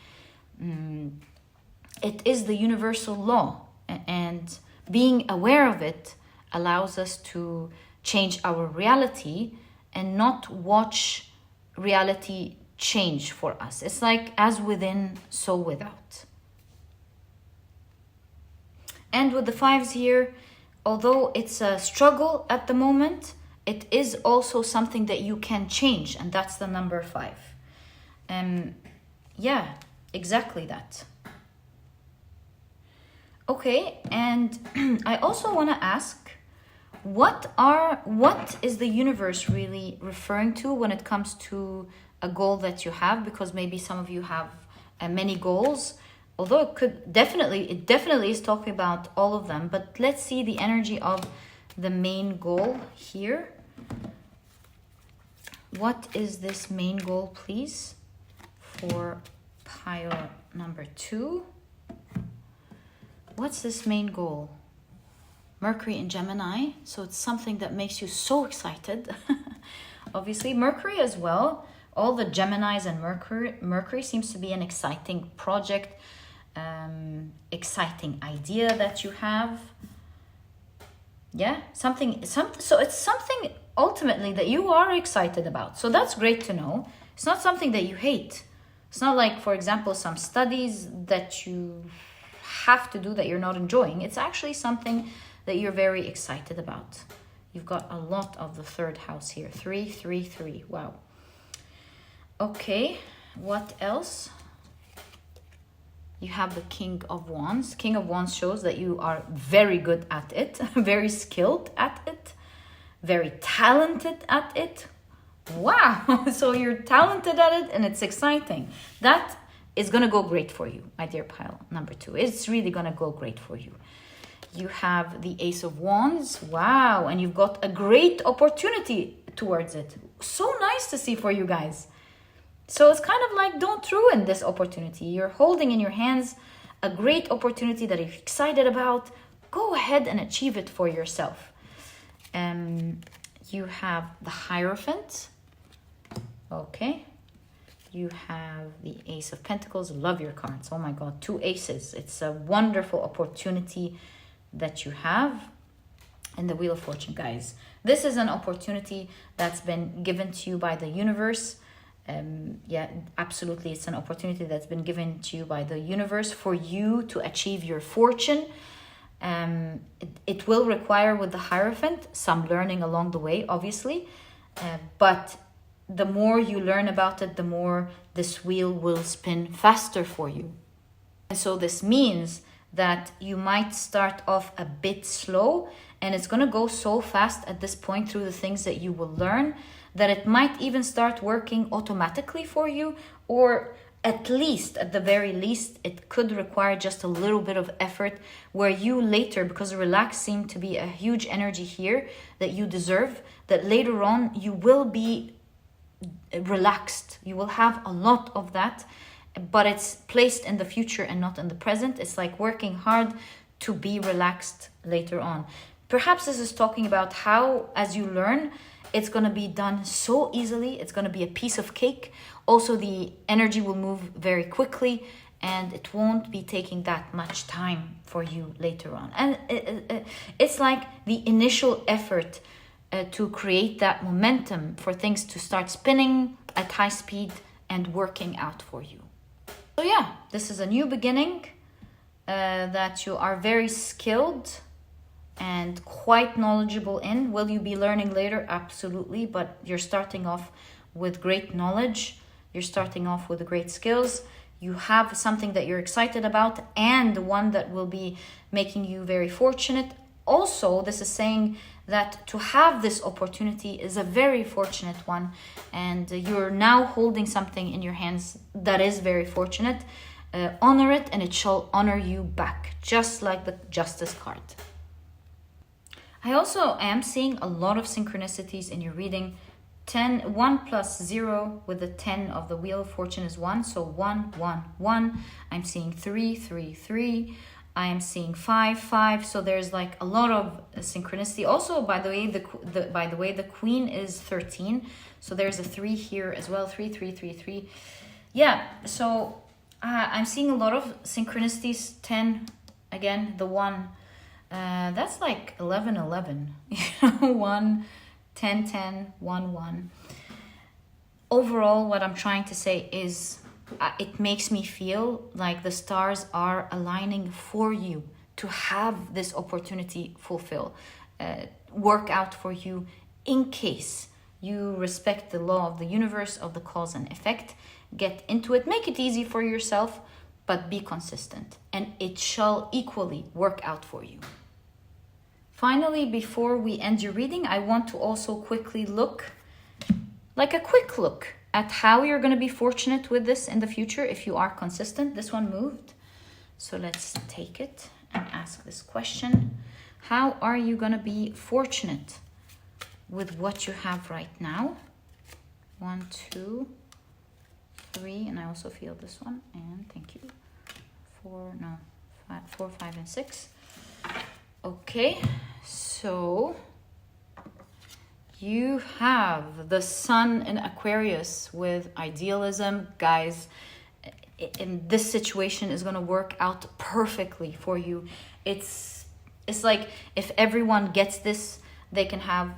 It is the universal law, and being aware of it allows us to change our reality and not watch reality change for us. It's like as within, so without. And with the fives here, although it's a struggle at the moment, it is also something that you can change, and that's the number 5. Yeah, exactly that. Okay, and I also want to ask, what is the universe really referring to when it comes to a goal that you have? Because maybe some of you have many goals, although it definitely is talking about all of them. But let's see the energy of the main goal here. What is this main goal, please, for pile number 2? What's this main goal? Mercury in Gemini, so it's something that makes you so excited. Obviously, Mercury as well. All the Geminis and Mercury seems to be an exciting project, exciting idea that you have. Yeah, so it's something ultimately that you are excited about. So that's great to know. It's not something that you hate. It's not like, for example, some studies that you have to do that you're not enjoying. It's actually something that you're very excited about. You've got a lot of the 3rd house here. 3, 3, 3. Wow. Okay, what else? You have the King of Wands. King of Wands shows that you are very good at it, very skilled at it, very talented at it. Wow, so you're talented at it and it's exciting. That is going to go great for you, my dear pile number 2. It's really going to go great for you. You have the Ace of Wands. Wow, and you've got a great opportunity towards it. So nice to see for you guys. So it's kind of like, don't ruin this opportunity. You're holding in your hands a great opportunity that you're excited about. Go ahead and achieve it for yourself. You have the Hierophant. Okay. You have the Ace of Pentacles. Love your cards. Oh my God, 2 aces. It's a wonderful opportunity that you have. And the Wheel of Fortune, guys. This is an opportunity that's been given to you by the universe. Yeah, absolutely. It's an opportunity that's been given to you by the universe for you to achieve your fortune. It will require, with the Hierophant, some learning along the way, obviously. But the more you learn about it, the more this wheel will spin faster for you. And so this means that you might start off a bit slow, and it's going to go so fast at this point through the things that you will learn that it might even start working automatically for you, or at least, at the very least, it could require just a little bit of effort where you later, because relax seems to be a huge energy here that you deserve, that later on you will be relaxed. You will have a lot of that, but it's placed in the future and not in the present. It's like working hard to be relaxed later on. Perhaps this is talking about how, as you learn, it's going to be done so easily. It's going to be a piece of cake. Also, the energy will move very quickly, and it won't be taking that much time for you later on. And it's like the initial effort to create that momentum for things to start spinning at high speed and working out for you. So yeah, this is a new beginning that you are very skilled and quite knowledgeable in. Will you be learning later? Absolutely, but you're starting off with great knowledge. You're starting off with great skills. You have something that you're excited about, and one that will be making you very fortunate. Also, this is saying that to have this opportunity is a very fortunate one, and you're now holding something in your hands that is very fortunate. Honor it, and it shall honor you back, just like the Justice card. I also am seeing a lot of synchronicities in your reading. 1 plus 0 with the 10 of the Wheel of Fortune is 1. So 1, 1, 1. I'm seeing 3, 3, 3. I am seeing 5, 5. So there's like a lot of synchronicity. Also, by the way, the Queen is 13. So there's a 3 here as well. 3, 3, 3, 3. Yeah, so I'm seeing a lot of synchronicities. 10, again, the 1. That's like 11, 11. 1, 10, 10, 1, 1. Overall, what I'm trying to say is it makes me feel like the stars are aligning for you to have this opportunity fulfill, work out for you, in case you respect the law of the universe, of the cause and effect. Get into it, make it easy for yourself, but be consistent, and it shall equally work out for you. Finally, before we end your reading, I want to also quickly look, like a quick look, at how you're going to be fortunate with this in the future if you are consistent. This one moved. So let's take it and ask this question. How are you going to be fortunate with what you have right now? 1, 2, 3, and I also feel this one, and thank you. 4, 5, and 6. Okay, so you have the Sun in Aquarius with idealism. Guys, in this situation is going to work out perfectly for you. It's like if everyone gets this, they can have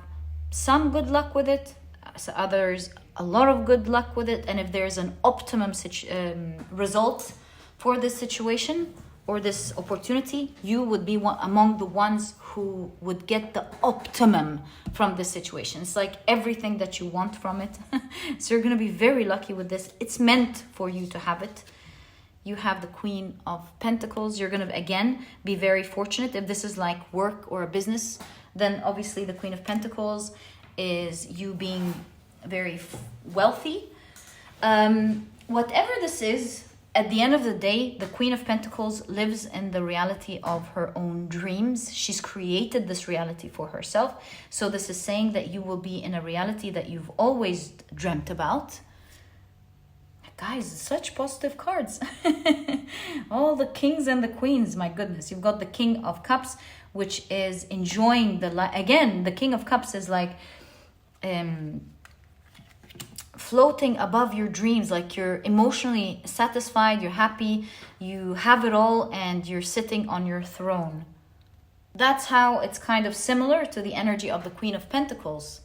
some good luck with it, so others a lot of good luck with it. And if there's an optimum result for this situation or this opportunity, you would be among the ones who would get the optimum from this situation. It's like everything that you want from it. So you're going to be very lucky with this. It's meant for you to have it. you have the Queen of Pentacles. You're going to, again, be very fortunate. If this is like work or a business, then obviously the Queen of Pentacles is you being very wealthy. Whatever this is, at the end of the day, the Queen of Pentacles lives in the reality of her own dreams. She's created this reality for herself. So this is saying that you will be in a reality that you've always dreamt about. Guys, such positive cards. All the kings and the queens, my goodness. You've got the King of Cups, which is enjoying the life. Again, the King of Cups is like floating above your dreams, like you're emotionally satisfied, you're happy, you have it all, and you're sitting on your throne. That's how it's kind of similar to the energy of the Queen of Pentacles.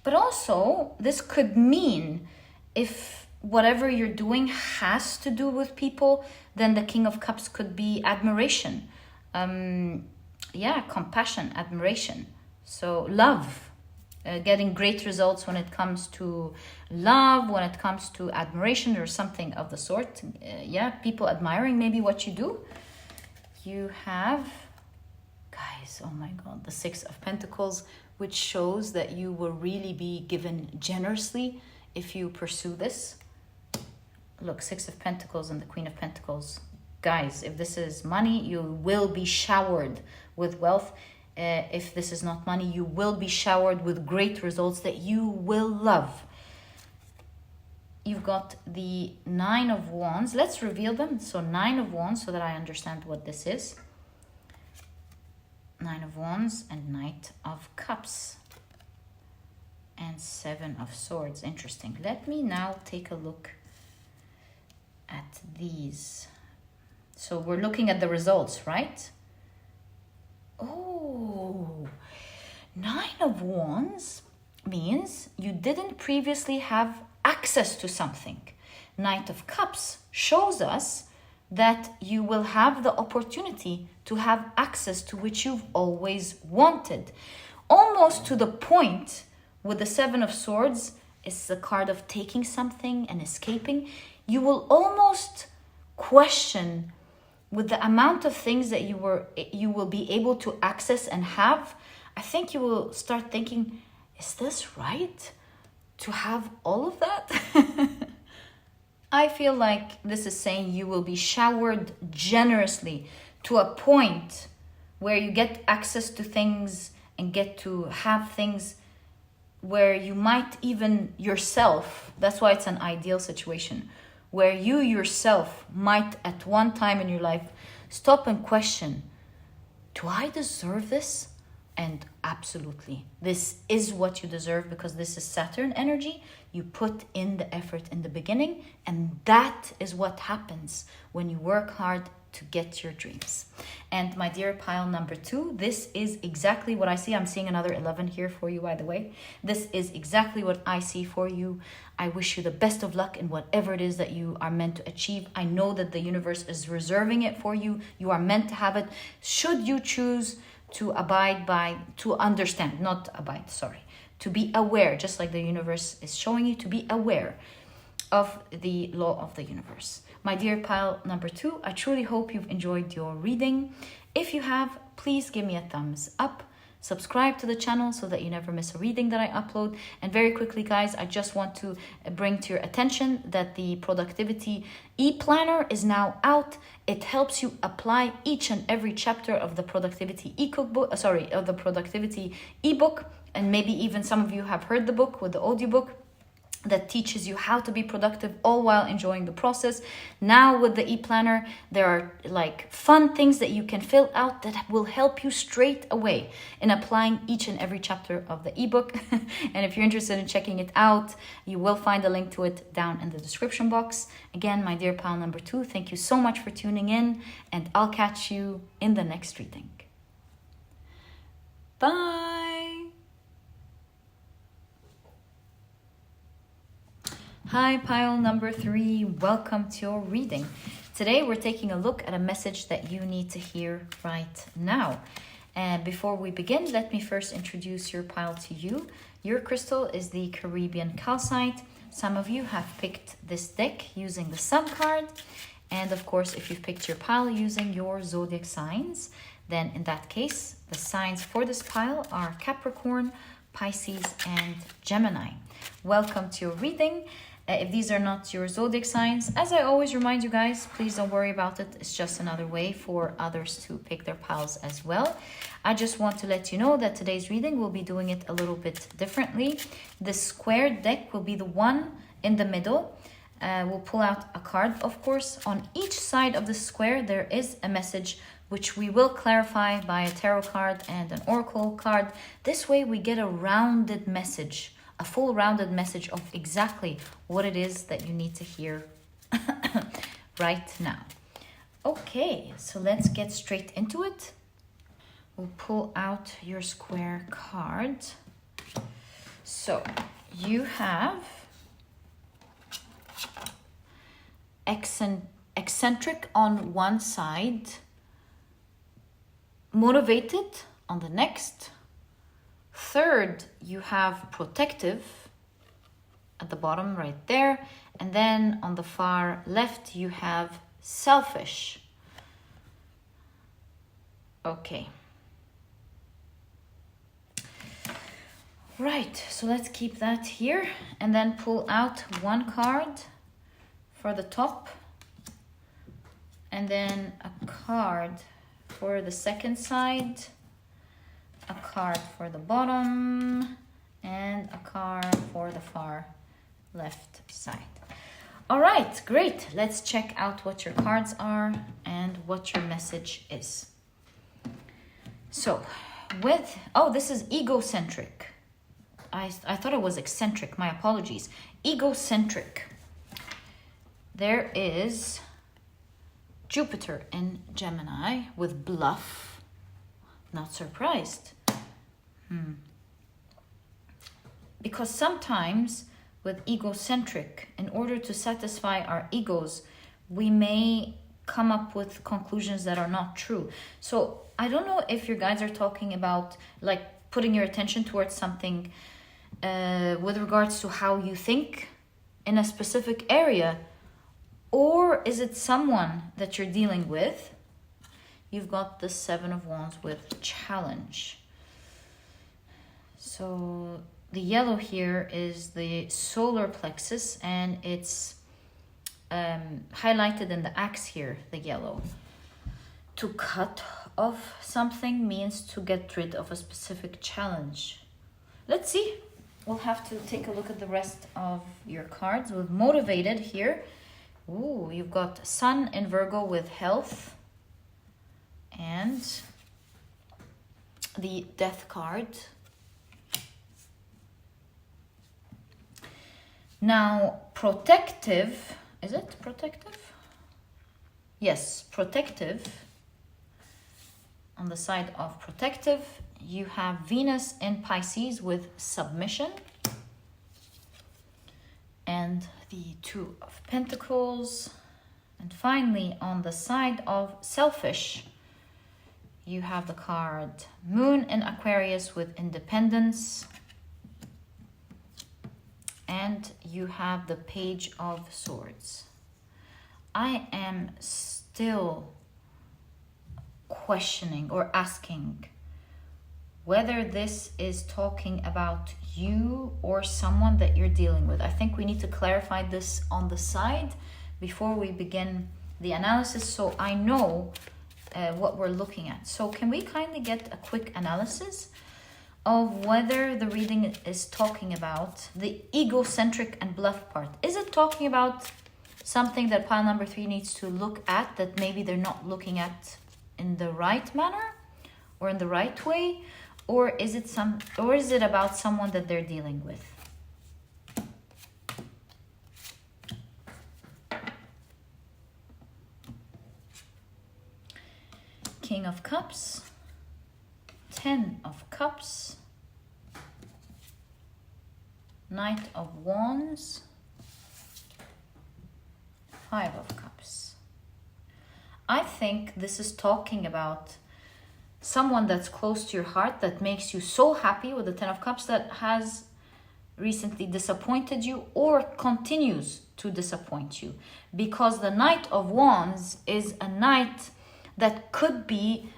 But also, this could mean if whatever you're doing has to do with people, then the King of Cups could be admiration. Compassion, admiration. So love. Getting great results when it comes to love, when it comes to admiration or something of the sort. People admiring maybe what you do. You have, guys, oh my God, the Six of Pentacles, which shows that you will really be given generously if you pursue this. Look, Six of Pentacles and the Queen of Pentacles. Guys, if this is money, you will be showered with wealth. If this is not money, you will be showered with great results that you will love. You've got the Nine of Wands. Let's reveal them. So Nine of Wands, so that I understand what this is. Nine of Wands and Knight of Cups. And Seven of Swords. Interesting. Let me now take a look at these. So we're looking at the results, right? Oh, Nine of Wands means you didn't previously have access to something. Knight of Cups shows us that you will have the opportunity to have access to which you've always wanted. Almost to the point with the Seven of Swords, it's the card of taking something and escaping. You will almost question with the amount of things that you will be able to access and have. I think you will start thinking, is this right to have all of that? I feel like this is saying you will be showered generously to a point where you get access to things and get to have things where you might even yourself, that's why it's an ideal situation, where you yourself might at one time in your life stop and question, do I deserve this? And absolutely, this is what you deserve, because this is Saturn energy. You put in the effort in the beginning, and that is what happens when you work hard to get your dreams. And my dear pile number 2, this is exactly what I see. I'm seeing another 11 here for you, by the way. This is exactly what I see for you. I wish you the best of luck in whatever it is that you are meant to achieve. I know that the universe is reserving it for you. You are meant to have it. Should you choose to abide by, to understand, not abide, sorry, to be aware, just like the universe is showing you, to be aware of the law of the universe. My dear pile number 2, I truly hope you've enjoyed your reading. If you have, please give me a thumbs up. Subscribe to the channel so that you never miss a reading that I upload. And very quickly, guys, I just want to bring to your attention that the Productivity ePlanner is now out. It helps you apply each and every chapter of the Productivity eCookbook, of the Productivity eBook. And maybe even some of you have heard the book with the audiobook that teaches you how to be productive all while enjoying the process. Now with the ePlanner, there are like fun things that you can fill out that will help you straight away in applying each and every chapter of the ebook. And if you're interested in checking it out, you will find a link to it down in the description box. Again, my dear pile number 2, thank you so much for tuning in, and I'll catch you in the next reading. Bye. Hi, pile number 3. Welcome to your reading. Today, we're taking a look at a message that you need to hear right now. And before we begin, let me first introduce your pile to you. Your crystal is the Caribbean Calcite. Some of you have picked this deck using the Sun card. And of course, if you've picked your pile using your zodiac signs, then in that case, the signs for this pile are Capricorn, Pisces, and Gemini. Welcome to your reading. If these are not your zodiac signs, as I always remind you guys, please don't worry about it. It's just another way for others to pick their piles as well. I just want to let you know that today's reading will be doing it a little bit differently. The square deck will be the one in the middle. We'll pull out a card, of course. On each side of the square, there is a message which we will clarify by a tarot card and an oracle card. This way we get a rounded message, a full rounded message of exactly what it is that you need to hear right now. Okay, so let's get straight into it. We'll pull out your square card. So you have eccentric on one side, motivated on the next. Third, you have protective at the bottom right there. And then on the far left, you have selfish. Okay. Right, so let's keep that here and then pull out one card for the top and then a card for the second side, a card for the bottom, and a card for the far left side. All right, great. Let's check out what your cards are and what your message is. So this is egocentric. I thought it was eccentric, my apologies. Egocentric. There is Jupiter in Gemini with bluff. Not surprised. Because sometimes with egocentric, in order to satisfy our egos, we may come up with conclusions that are not true. So I don't know if your guides are talking about like putting your attention towards something with regards to how you think in a specific area, or is it someone that you're dealing with? You've got the Seven of Wands with challenge. So the yellow here is the solar plexus, and it's highlighted in the axe here, the yellow. To cut off something means to get rid of a specific challenge. Let's see. We'll have to take a look at the rest of your cards. With motivated here. Ooh, you've got Sun in Virgo with health. And the Death card. Now, protective. Is it protective? Yes, protective. On the side of protective, you have Venus in Pisces with submission. And the Two of Pentacles. And finally, on the side of selfish, you have the card Moon in Aquarius with independence. And you have the Page of Swords. I am still questioning or asking whether this is talking about you or someone that you're dealing with. I think we need to clarify this on the side before we begin the analysis, so I know what we're looking at. So can we kindly get a quick analysis of whether the reading is talking about the egocentric and bluff part? Is it talking about something that pile number 3 needs to look at that maybe they're not looking at in the right manner or in the right way? Or is it about someone that they're dealing with? King of Cups, 10 of Cups, Knight of Wands, 5 of Cups. I think this is talking about someone that's close to your heart that makes you so happy with the 10 of Cups that has recently disappointed you or continues to disappoint you, because the Knight of Wands is a knight that could be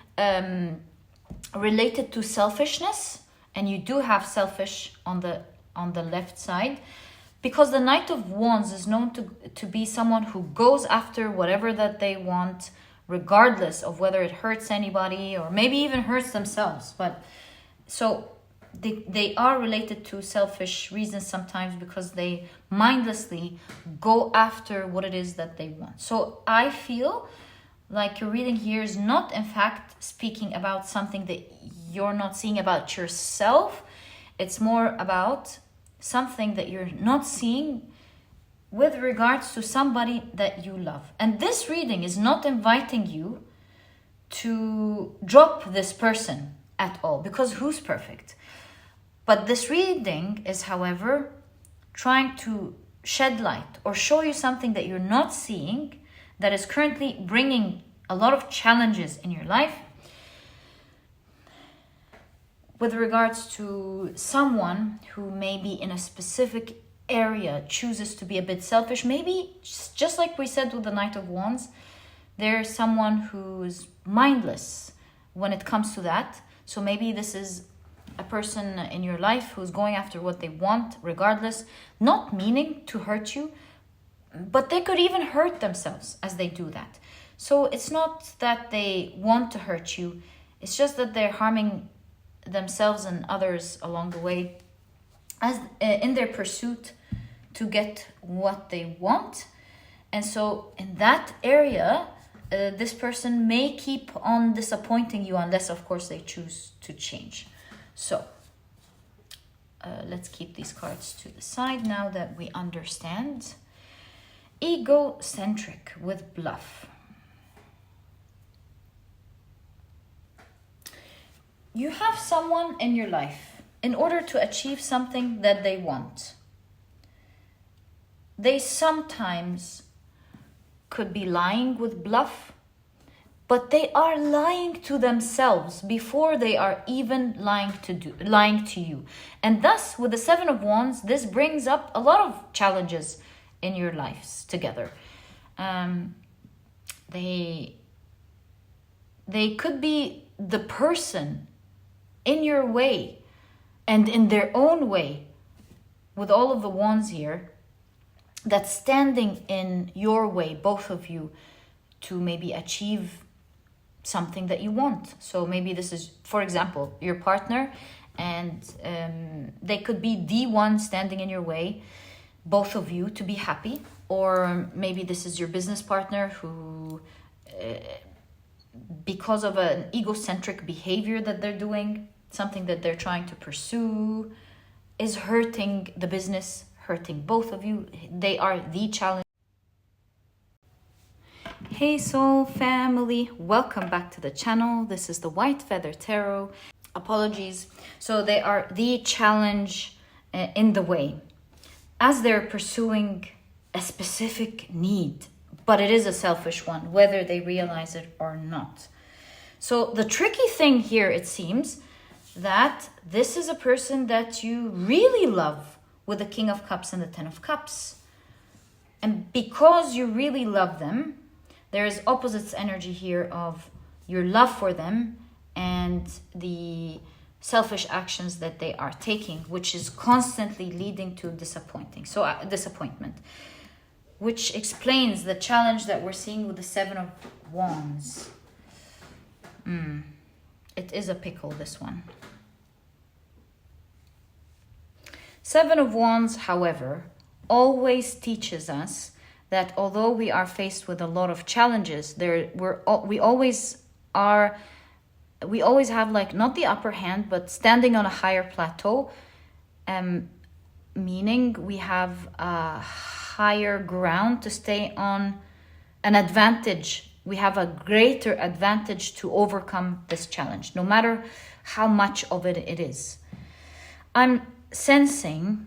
related to selfishness, and you do have selfish on the left side, because the Knight of Wands is known to be someone who goes after whatever that they want, regardless of whether it hurts anybody or maybe even hurts themselves. But so they are related to selfish reasons sometimes, because they mindlessly go after what it is that they want. So I feel like your reading here is not in fact speaking about something that you're not seeing about yourself. It's more about something that you're not seeing with regards to somebody that you love. And this reading is not inviting you to drop this person at all, because who's perfect? But this reading is, however, trying to shed light or show you something that you're not seeing, that is currently bringing a lot of challenges in your life with regards to someone who maybe in a specific area chooses to be a bit selfish. Maybe just like we said with the Knight of Wands, there's someone who's mindless when it comes to that. So maybe this is a person in your life who's going after what they want regardless, not meaning to hurt you, but they could even hurt themselves as they do that. So it's not that they want to hurt you, it's just that they're harming themselves and others along the way as in their pursuit to get what they want. And so in that area, this person may keep on disappointing you, unless of course they choose to change. So let's keep these cards to the side now that we understand. Egocentric with bluff. You have someone in your life, in order to achieve something that they want, they sometimes could be lying with bluff, but they are lying to themselves before they are even lying to you. And thus, with the Seven of Wands, this brings up a lot of challenges in your lives together. They could be the person in your way and in their own way, with all of the wands here, that's standing in your way, both of you, to maybe achieve something that you want. So maybe this is, for example, your partner, and they could be the one standing in your way, both of you, to be happy. Or maybe this is your business partner who, because of an egocentric behavior that they're doing, something that they're trying to pursue, is hurting the business, hurting both of you. They are the challenge. Hey soul family, welcome back to the channel. This is the White Feather Tarot. Apologies. So they are the challenge in the way, as they're pursuing a specific need, but it is a selfish one, whether they realize it or not. So the tricky thing here, it seems, that this is a person that you really love, with the King of Cups and the Ten of Cups. And because you really love them, there is opposites energy here of your love for them and the selfish actions that they are taking, which is constantly leading to disappointment, which explains the challenge that we're seeing with the Seven of Wands. It is a pickle, this one. Seven of Wands, however, always teaches us that although we are faced with a lot of challenges, we always have, like, not the upper hand, but standing on a higher plateau, meaning we have a higher ground to stay on, an advantage. We have a greater advantage to overcome this challenge, no matter how much of it is. I'm sensing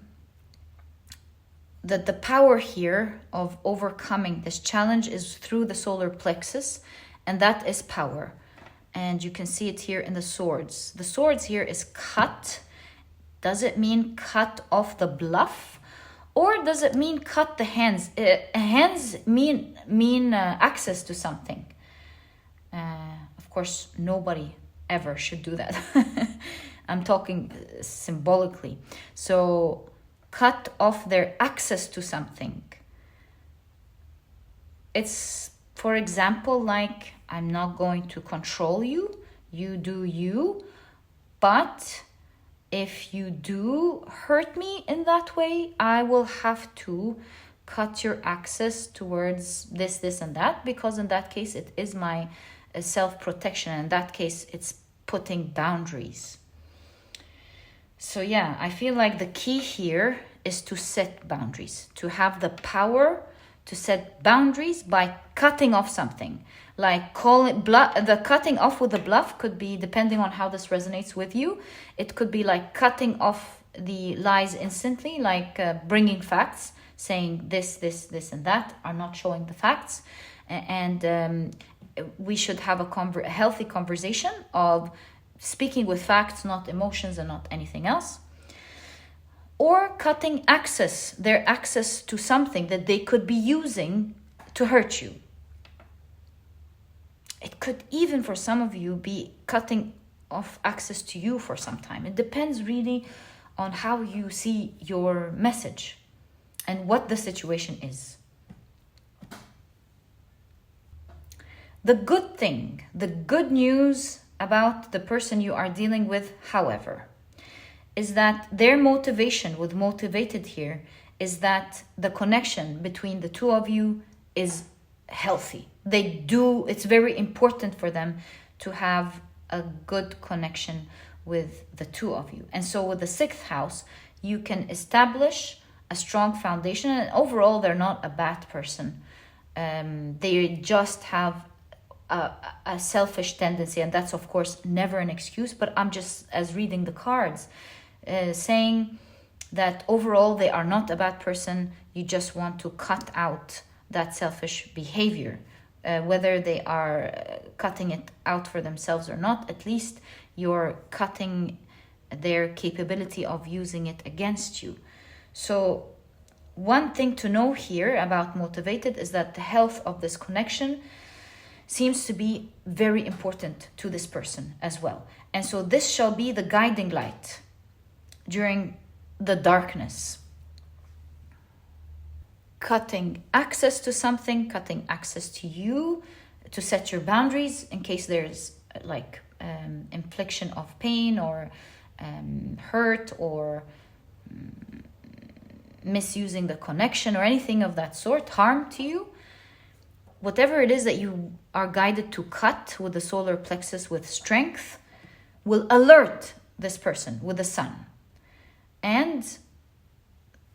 that the power here of overcoming this challenge is through the solar plexus, and that is power. And you can see it here in the swords. The swords here is cut. Does it mean cut off the bluff, Or does it mean cut the hands? Hands mean access to something. Of course, nobody ever should do that. I'm talking symbolically. So cut off their access to something. It's, for example, like, I'm not going to control you. You do you. But if you do hurt me in that way, I will have to cut your access towards this, and that, because in that case, it is my self-protection. In that case, it's putting boundaries. So yeah, I feel like the key here is to set boundaries, to have the power to set boundaries by cutting off something. Like the cutting off with the bluff could be, depending on how this resonates with you, it could be like cutting off the lies instantly, like bringing facts, saying this, and that, are not showing the facts. And we should have a healthy conversation of speaking with facts, not emotions and not anything else. Or cutting their access to something that they could be using to hurt you. It could even, for some of you, be cutting off access to you for some time. It depends really on how you see your message and what the situation is. The good thing, the good news about the person you are dealing with, however, is that their motivation, with motivated here, is that the connection between the two of you is healthy. It's very important for them to have a good connection with the two of you. And so with the 6th house, you can establish a strong foundation, and overall they're not a bad person. They just have a selfish tendency, and that's of course never an excuse, but I'm just, as reading the cards, saying that overall they are not a bad person. You just want to cut out that selfish behavior, whether they are cutting it out for themselves or not. At least you're cutting their capability of using it against you. So one thing to know here about motivated is that the health of this connection seems to be very important to this person as well. And so this shall be the guiding light during the darkness. Cutting access to something, cutting access to you, to set your boundaries in case there's like infliction of pain or hurt or misusing the connection or anything of that sort, harm to you. Whatever it is that you are guided to cut with the solar plexus with strength will alert this person with the sun. And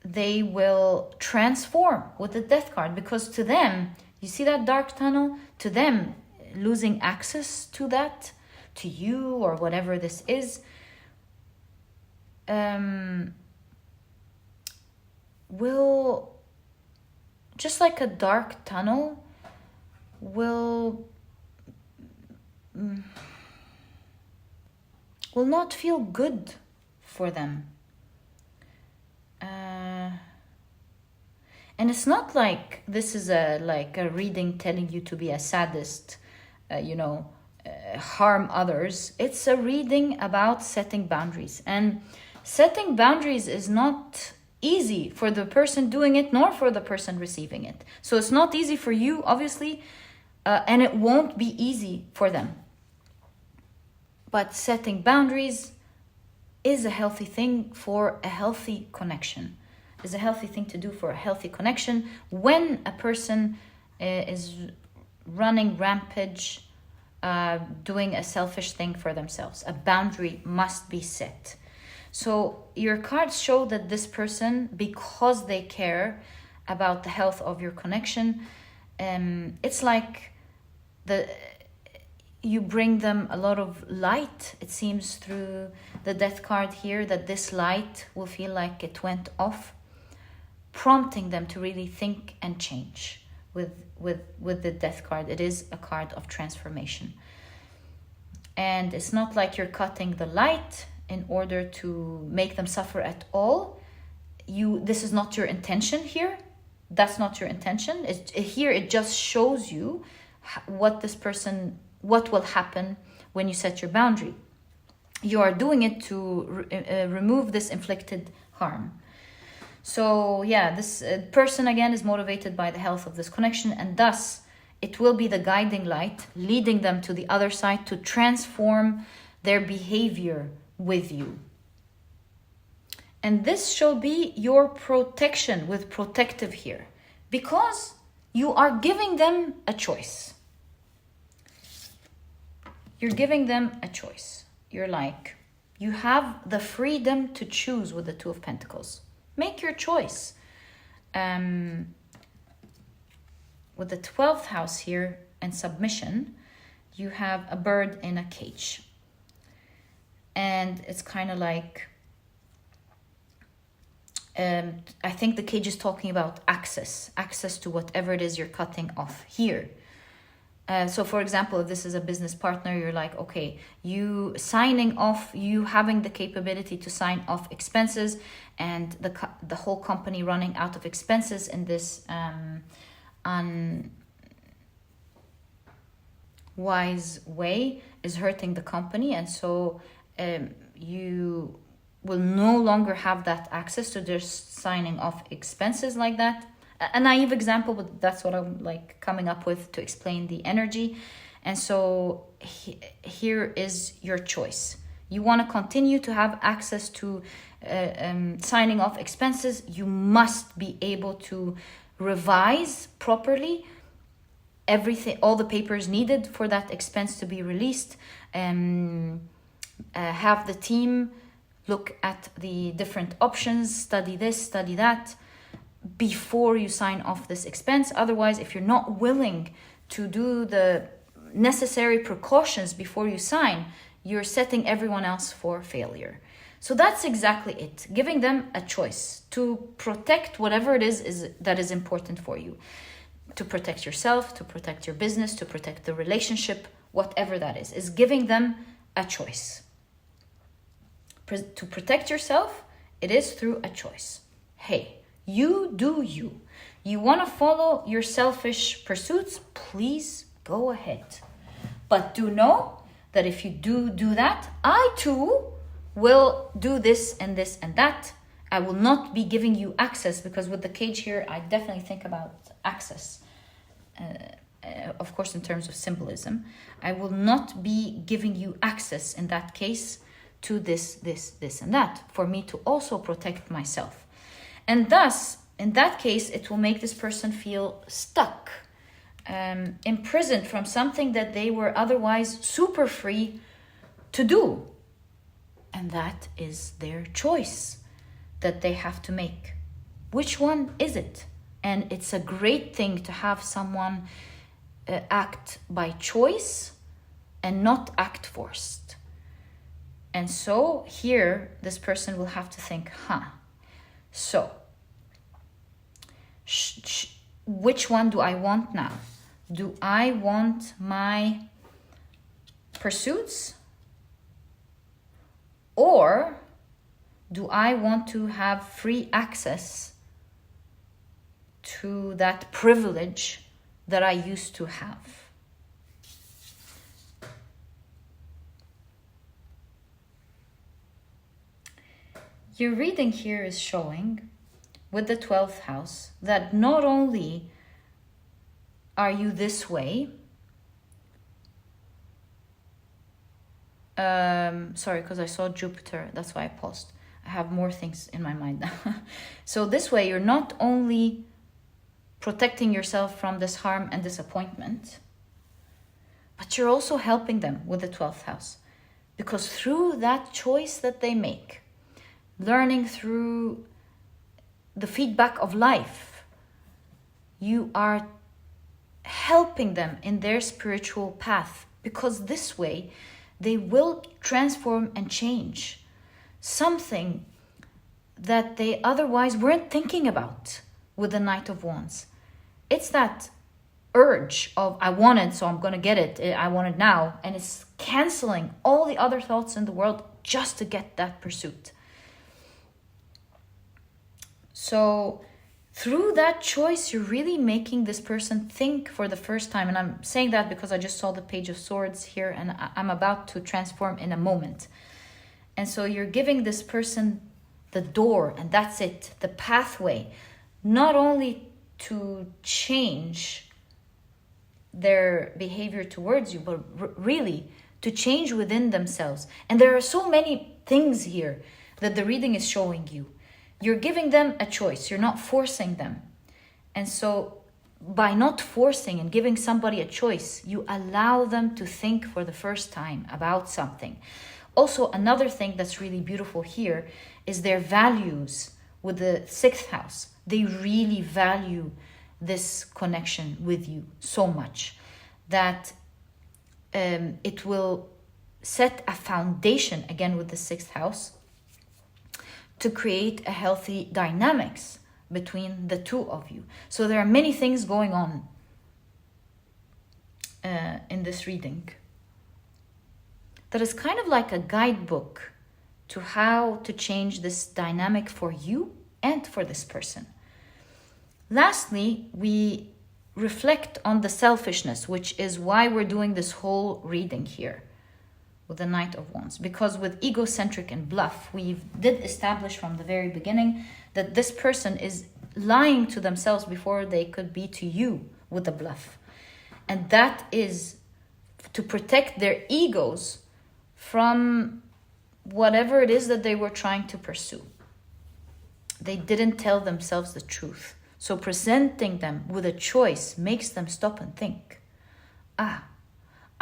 they will transform with the death card, because to them, you see that dark tunnel? To them, losing access to that, to you or whatever this is, will, just like a dark tunnel, will not feel good for them. And it's not like this is a reading telling you to be a sadist, harm others. It's a reading about setting boundaries. And setting boundaries is not easy for the person doing it, nor for the person receiving it. So it's not easy for you, obviously, and it won't be easy for them. But setting boundaries is a healthy thing for a healthy connection. Is a healthy thing to do for a healthy connection when a person is running rampage, doing a selfish thing for themselves. A boundary must be set. So your cards show that this person, because they care about the health of your connection, it's like you bring them a lot of light. It seems through the death card here that this light will feel like it went off, prompting them to really think and change with the death card. It is a card of transformation. And it's not like you're cutting the light in order to make them suffer at all. this is not your intention here. That's not your intention. Here it just shows you what will happen when you set your boundary. You are doing it to remove this inflicted harm. So yeah, this person again is motivated by the health of this connection, and thus it will be the guiding light leading them to the other side to transform their behavior with you. And this shall be your protection, with protective here, because you are giving them a choice. You're giving them a choice. You're like, you have the freedom to choose with the Two of Pentacles. Make your choice. With the 12th house here and submission, you have a bird in a cage. And it's kind of like, I think the cage is talking about access to whatever it is you're cutting off here. So for example, if this is a business partner, you're like, okay, you signing off, you having the capability to sign off expenses, and the whole company running out of expenses in this unwise way is hurting the company. And so you will no longer have that access to just signing off expenses like that. A naive example, but that's what I'm like coming up with to explain the energy. And so here is your choice. You want to continue to have access to signing off expenses. You must be able to revise properly everything, all the papers needed for that expense to be released. Have the team look at the different options, study this, study that, before you sign off this expense. Otherwise, if you're not willing to do the necessary precautions before you sign, you're setting everyone else for failure. So that's exactly it. Giving them a choice to protect whatever it is that is important for you. To protect yourself, to protect your business, to protect the relationship, whatever that is giving them a choice. To protect yourself, it is through a choice. Hey, you do you. You want to follow your selfish pursuits? Please go ahead. But do know that if you do that, I too will do this and this and that. I will not be giving you access, because with the cage here, I definitely think about access. Of course, in terms of symbolism, I will not be giving you access in that case to this, and that, for me to also protect myself. And thus, in that case, it will make this person feel stuck, imprisoned from something that they were otherwise super free to do. And that is their choice that they have to make. Which one is it? And it's a great thing to have someone act by choice and not act forced. And so here, this person will have to think, so which one do I want now? Do I want my pursuits? Or do I want to have free access to that privilege that I used to have? Your reading here is showing, with the 12th house, that not only are you this way, sorry, because I saw Jupiter, that's why I paused. I have more things in my mind now. So this way, you're not only protecting yourself from this harm and disappointment, but you're also helping them with the 12th house. Because through that choice that they make, learning through the feedback of life, you are helping them in their spiritual path, because this way they will transform and change something that they otherwise weren't thinking about with the Knight of Wands. It's that urge of, I want it, so I'm going to get it. I want it now. And it's canceling all the other thoughts in the world just to get that pursuit. So through that choice, you're really making this person think for the first time. And I'm saying that because I just saw the Page of Swords here, and I'm about to transform in a moment. And so you're giving this person the door, and that's it, the pathway, not only to change their behavior towards you, but really to change within themselves. And there are so many things here that the reading is showing you. You're giving them a choice. You're not forcing them. And so by not forcing and giving somebody a choice, you allow them to think for the first time about something. Also, another thing that's really beautiful here is their values with the 6th house. They really value this connection with you so much that it will set a foundation, again with the 6th house, to create a healthy dynamics between the two of you. So there are many things going on in this reading that is kind of like a guidebook to how to change this dynamic for you and for this person. Lastly, we reflect on the selfishness, which is why we're doing this whole reading here with the Knight of Wands. Because with egocentric and bluff, we did establish from the very beginning that this person is lying to themselves before they could be to you with the bluff. And that is to protect their egos from whatever it is that they were trying to pursue. They didn't tell themselves the truth. So presenting them with a choice makes them stop and think,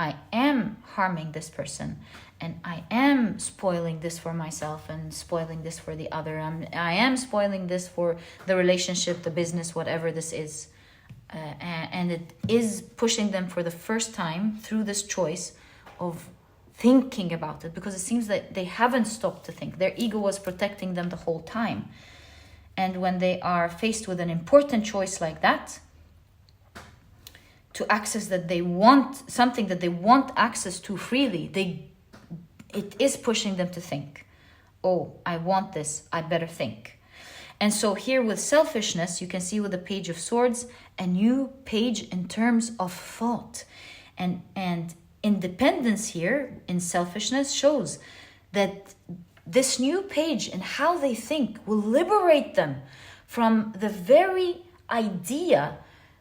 I am harming this person, and I am spoiling this for myself and spoiling this for the other. I am spoiling this for the relationship, the business, whatever this is. And it is pushing them for the first time through this choice of thinking about it, because it seems that they haven't stopped to think. Their ego was protecting them the whole time. And when they are faced with an important choice like that, to access that they want, something that they want access to freely, it is pushing them to think, oh, I want this, I better think. And so here with selfishness, you can see with the Page of Swords, a new page in terms of thought. And independence here in selfishness shows that this new page and how they think will liberate them from the very idea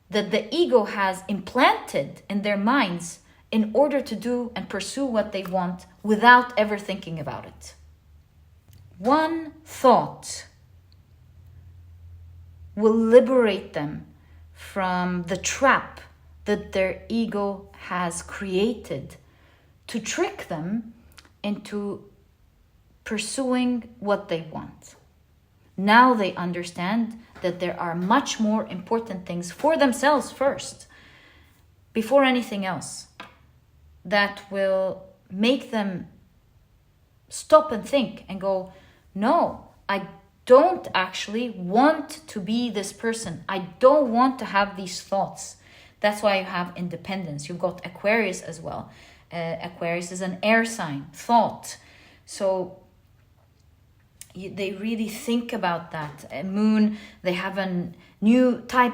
that the ego has implanted in their minds in order to do and pursue what they want without ever thinking about it. One thought will liberate them from the trap that their ego has created to trick them into pursuing what they want. Now they understand that there are much more important things for themselves first, before anything else, that will make them stop and think and go, no, I don't actually want to be this person. I don't want to have these thoughts. That's why you have independence. You've got Aquarius as well. Aquarius is an air sign, thought. So they really think about that. Moon, they have a new type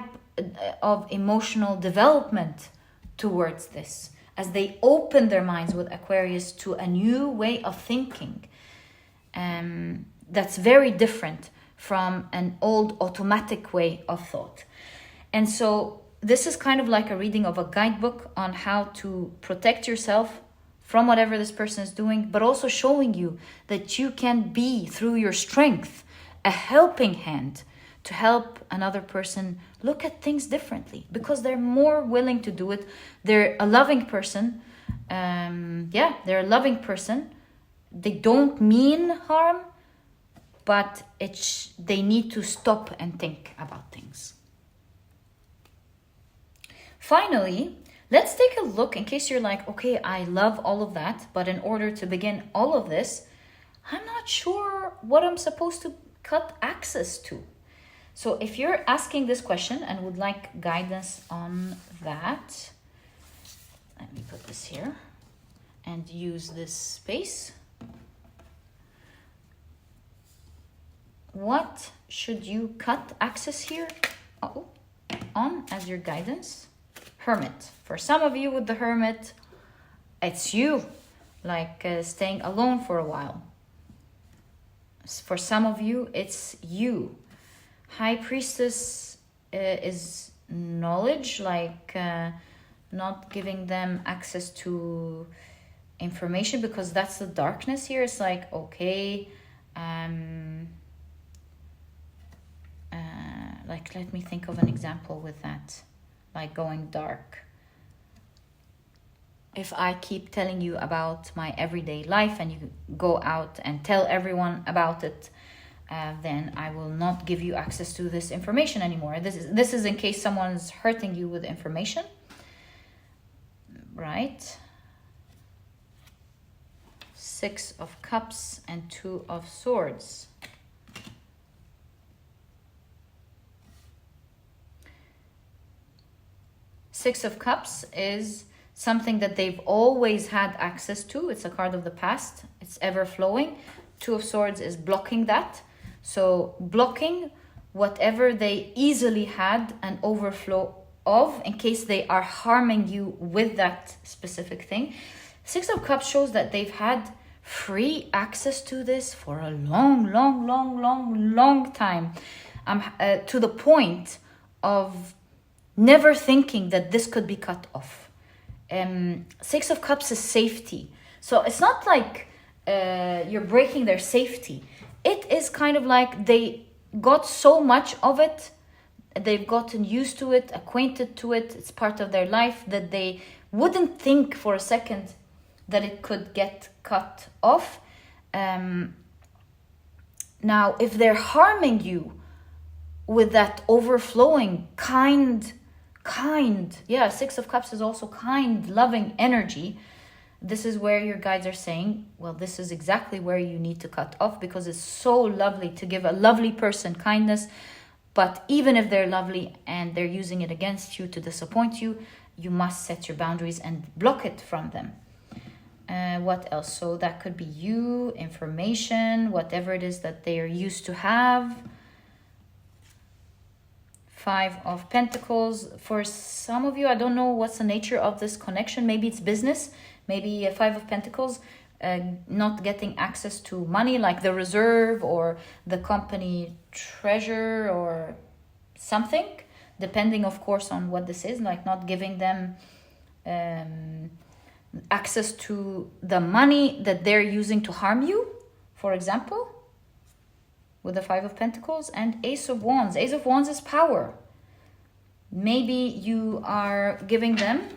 of emotional development towards this, as they open their minds with Aquarius to a new way of thinking. That's very different from an old automatic way of thought. And so this is kind of like a reading of a guidebook on how to protect yourself from whatever this person is doing, but also showing you that you can be, through your strength, a helping hand to help another person look at things differently, because they're more willing to do it. They're a loving person. They're a loving person. They don't mean harm, but they need to stop and think about things. Finally, let's take a look, in case you're like, okay, I love all of that, but in order to begin all of this, I'm not sure what I'm supposed to cut access to. So if you're asking this question and would like guidance on that, let me put this here and use this space. what should you cut access here on as your guidance? Hermit. For some of you with the Hermit, it's you, like staying alone for a while. For some of you, it's you. High Priestess is knowledge, like not giving them access to information, because that's the darkness here. It's like, okay, like, let me think of an example with that, like going dark. If I keep telling you about my everyday life and you go out and tell everyone about it, then I will not give you access to this information anymore. This is in case someone's hurting you with information, right? 6 of Cups and 2 of Swords. Six of Cups is something that they've always had access to. It's a card of the past. It's ever flowing. 2 of Swords is blocking that. So blocking whatever they easily had an overflow of, in case they are harming you with that specific thing. 6 of Cups shows that they've had free access to this for a long time. To the point of never thinking that this could be cut off. 6 of Cups is safety. So it's not like you're breaking their safety. It is kind of like they got so much of it, they've gotten used to it, acquainted to it, it's part of their life, that they wouldn't think for a second that it could get cut off. Now, if they're harming you with that overflowing, kind, 6 of Cups is also kind, loving energy. This is where your guides are saying, well, this is exactly where you need to cut off, because it's so lovely to give a lovely person kindness. But even if they're lovely and they're using it against you to disappoint you, you must set your boundaries and block it from them. What else? So that could be you, information, whatever it is that they are used to have. 5 of Pentacles. For some of you, I don't know what's the nature of this connection. Maybe it's business. Maybe 5 of Pentacles, not getting access to money, like the reserve or the company treasure or something, depending, of course, on what this is, like not giving them access to the money that they're using to harm you, for example, with the 5 of Pentacles. And Ace of Wands. Ace of Wands is power. Maybe you are giving them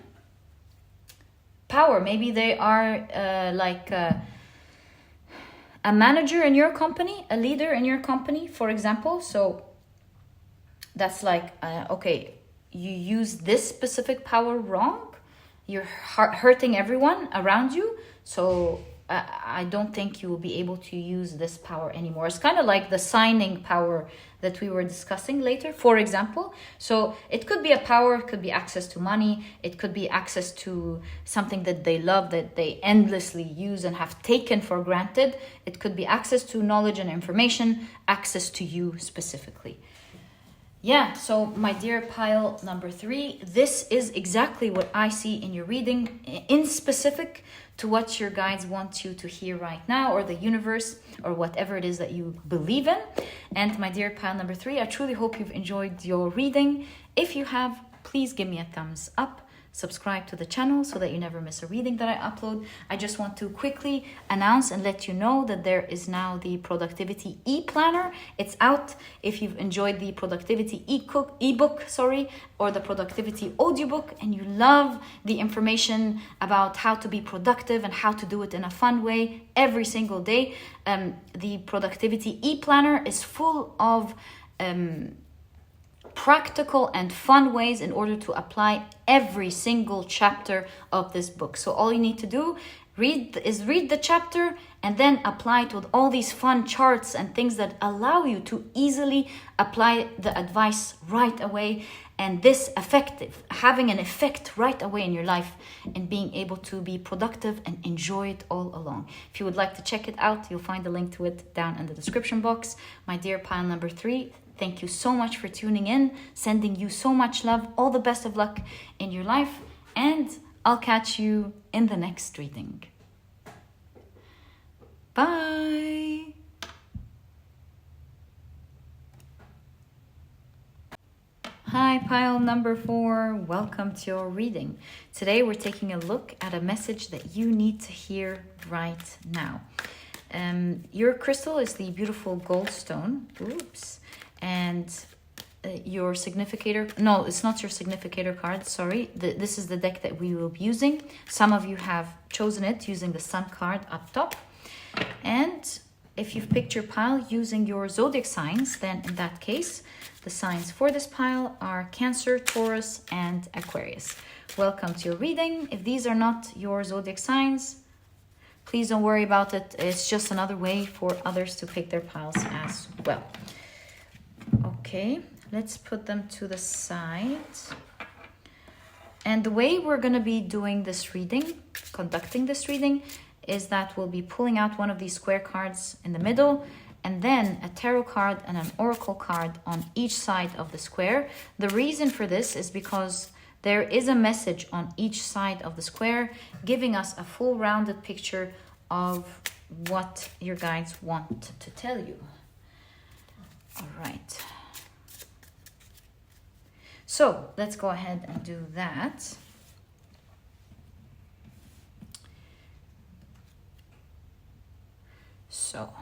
power. Maybe they are like a manager in your company, a leader in your company, for example. So that's like, okay, you use this specific power wrong. You're hurting everyone around you. So I don't think you will be able to use this power anymore. It's kind of like the signing power that we were discussing later, for example. So it could be a power, it could be access to money, it could be access to something that they love, that they endlessly use and have taken for granted. It could be access to knowledge and information, access to you specifically. Yeah, so my dear pile number 3, this is exactly what I see in your reading, in specific to what your guides want you to hear right now, or the universe, or whatever it is that you believe in. And my dear pile number 3, I truly hope you've enjoyed your reading. If you have, please give me a thumbs up. Subscribe to the channel so that you never miss a reading that I upload. I just want to quickly announce and let you know that there is now the Productivity ePlanner. It's out. If you've enjoyed the Productivity eBook, or the Productivity audiobook, and you love the information about how to be productive and how to do it in a fun way every single day, the Productivity ePlanner is full of practical and fun ways in order to apply every single chapter of this book. So all you need to do read the chapter and then apply it with all these fun charts and things that allow you to easily apply the advice right away. And this effective, having an effect right away in your life and being able to be productive and enjoy it all along. If you would like to check it out, you'll find the link to it down in the description box. My dear pile number 3, thank you so much for tuning in, sending you so much love, all the best of luck in your life, and I'll catch you in the next reading. Bye! Hi, pile number 4. Welcome to your reading. Today we're taking a look at a message that you need to hear right now. Your crystal is the beautiful Goldstone. Oops. And your significator, no, it's not your significator card, sorry. This is the deck that we will be using. Some of you have chosen it using the Sun card up top. And if you've picked your pile using your zodiac signs, then in that case, the signs for this pile are Cancer, Taurus, and Aquarius. Welcome to your reading. If these are not your zodiac signs, please don't worry about it. It's just another way for others to pick their piles as well. Okay, let's put them to the side. And the way we're going to be doing this reading, conducting this reading, is that we'll be pulling out one of these square cards in the middle, and then a tarot card and an oracle card on each side of the square. The reason for this is because there is a message on each side of the square giving us a full rounded picture of what your guides want to tell you. All right. So let's go ahead and do that. So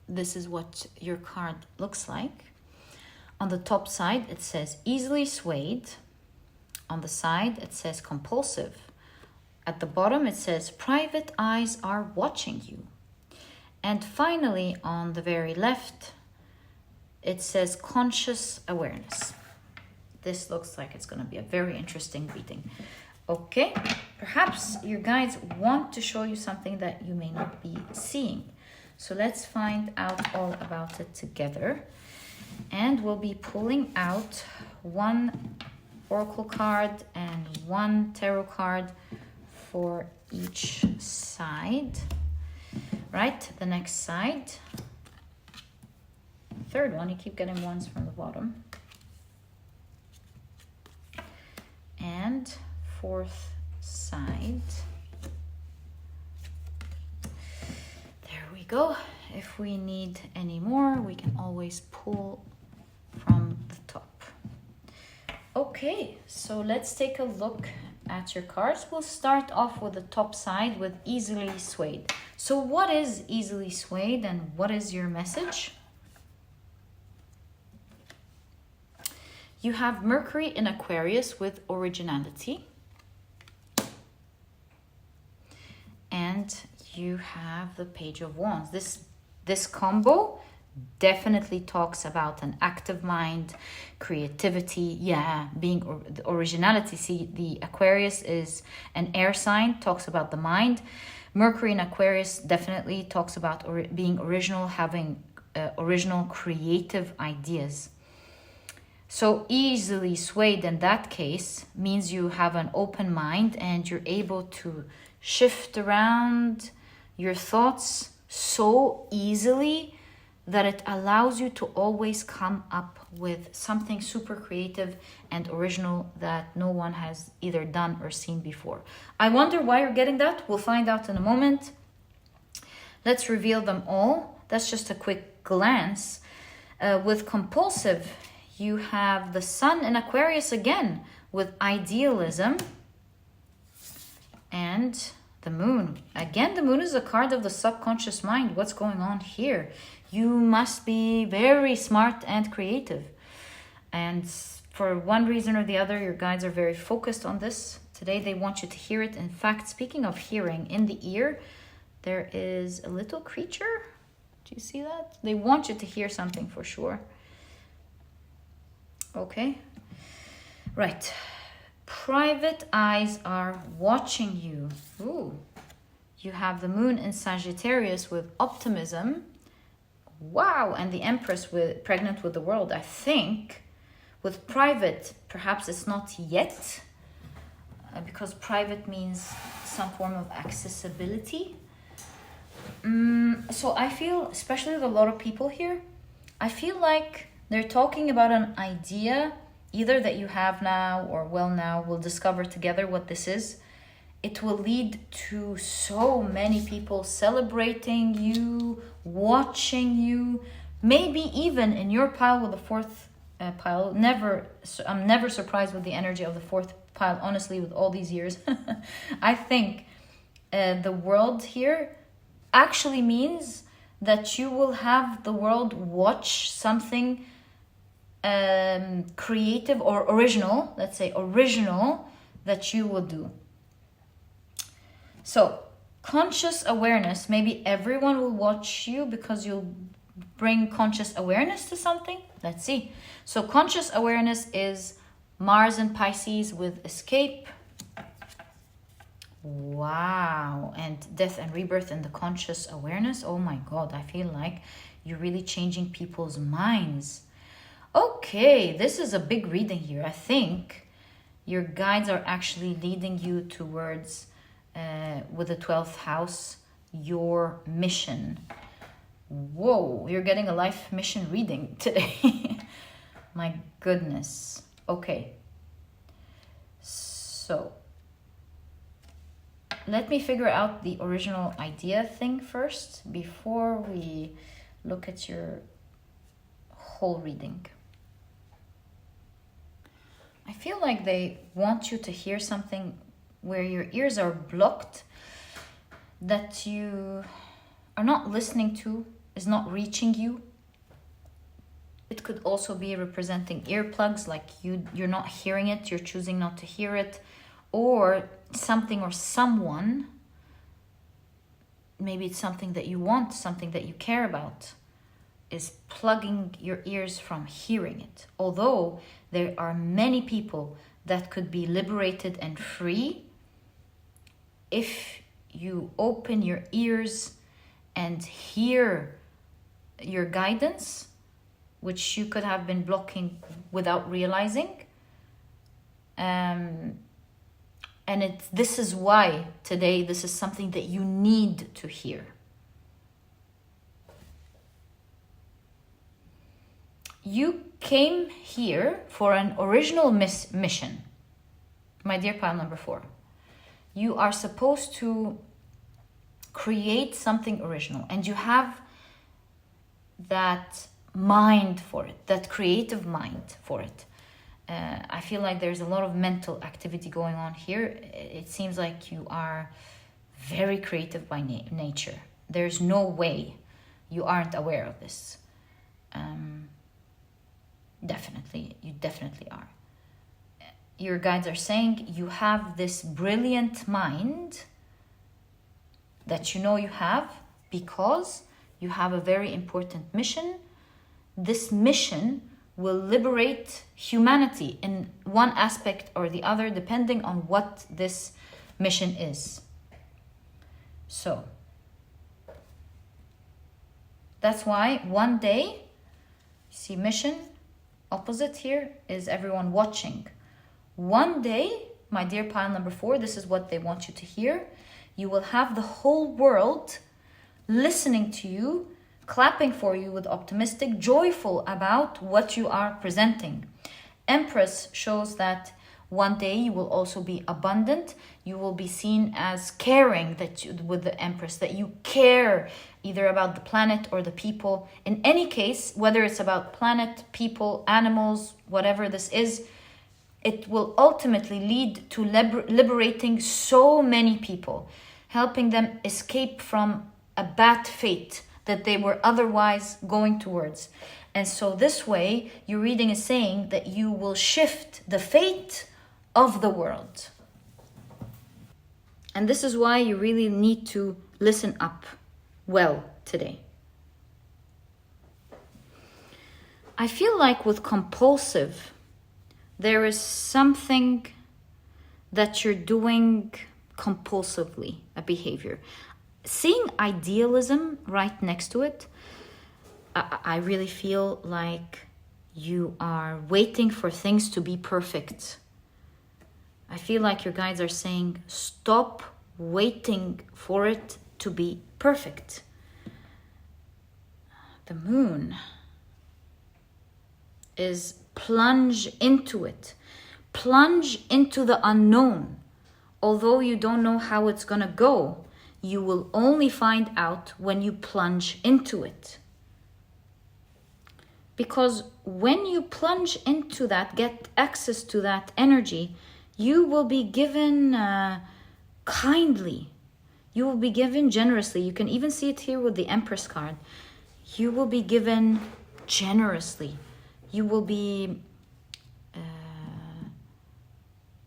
this is what your card looks like. On the top side, it says easily swayed. On the side, it says compulsive. At the bottom, it says private eyes are watching you. And finally, on the very left, it says conscious awareness. This looks like it's going to be a very interesting reading. Okay, perhaps your guides want to show you something that you may not be seeing. So let's find out all about it together. And we'll be pulling out one oracle card and one tarot card for each side. Right, the next side. Third one, you keep getting ones from the bottom. And fourth side. There we go. If we need any more, we can always pull from the top. Okay, so let's take a look at your cards. We'll start off with the top side with easily swayed. So what is easily swayed and what is your message? You have Mercury in Aquarius with originality. And you have the Page of Wands. This combo definitely talks about an active mind, creativity, being originality. See, the Aquarius is an air sign, talks about the mind. Mercury in Aquarius definitely talks about being original, having original creative ideas. So easily swayed in that case means you have an open mind and you're able to shift around your thoughts so easily that it allows you to always come up with something super creative and original that no one has either done or seen before. I wonder why you're getting that. We'll find out in a moment. Let's reveal them all. That's just a quick glance. With compulsive, you have the Sun in Aquarius again with idealism. And the Moon. Again, the Moon is a card of the subconscious mind. What's going on here? You must be very smart and creative. And for one reason or the other, your guides are very focused on this. Today, they want you to hear it. In fact, speaking of hearing, in the ear, there is a little creature. Do you see that? They want you to hear something for sure. Okay. Right. Private eyes are watching you. Ooh. You have the Moon in Sagittarius with optimism. Wow. And the Empress pregnant with the world. I think With private, perhaps it's not yet, because private means some form of accessibility. So I feel, especially with a lot of people here, I feel like they're talking about an idea, either that you have now or now we'll discover together what this is. It will lead to so many people celebrating you, watching you, maybe even in your pile with the fourth pile. I'm never surprised with the energy of the fourth pile, honestly, with all these years. I think the world here actually means that you will have the world watch something creative or original, let's say original, that you will do. So conscious awareness, maybe everyone will watch you because you'll bring conscious awareness to something. Let's see. So conscious awareness is Mars and Pisces with escape. Wow. And death and rebirth in the conscious awareness. Oh my God, I feel like you're really changing people's minds. Okay, this is a big reading here. I think your guides are actually leading you towards, with the 12th house, your mission. Whoa, you're getting a life mission reading today. My goodness. Okay. So let me figure out the original idea thing first before we look at your whole reading. I feel like they want you to hear something where your ears are blocked, that you are not listening to, is not reaching you. It could also be representing earplugs, like you're not hearing it, you're choosing not to hear it, or something or someone, maybe it's something that you want, something that you care about, is plugging your ears from hearing it. Although there are many people that could be liberated and free if you open your ears and hear your guidance, which you could have been blocking without realizing. And this is why today this is something that you need to hear. You came here for an original mission. My dear pile number 4. You are supposed to create something original, and you have that mind for it, that creative mind for it. I feel like there's a lot of mental activity going on here. It seems like you are very creative by nature. There's no way you aren't aware of this. You definitely are. Your guides are saying you have this brilliant mind that you know you have because you have a very important mission. This mission will liberate humanity in one aspect or the other, depending on what this mission is. So that's why one day, see, mission, opposite here is everyone watching. One day, my dear pile number 4, this is what they want you to hear. You will have the whole world listening to you, clapping for you with optimistic, joyful about what you are presenting. Empress shows that one day you will also be abundant. You will be seen as caring, with the Empress, that you care either about the planet or the people. In any case, whether it's about planet, people, animals, whatever this is, it will ultimately lead to liberating so many people, helping them escape from a bad fate that they were otherwise going towards. And so this way, your reading is saying that you will shift the fate of the world. And this is why you really need to listen up well today. I feel like with compulsive, there is something that you're doing compulsively, a behavior. Seeing idealism right next to it, I really feel like You are waiting for things to be perfect. I feel like your guides are saying, stop waiting for it to be perfect. The moon is plunge into it. Plunge into the unknown. Although you don't know how it's going to go, you will only find out when you plunge into it. Because when you plunge into that, get access to that energy, you will be given kindly. You will be given generously. You can even see it here with the Empress card. You will be given generously. You will be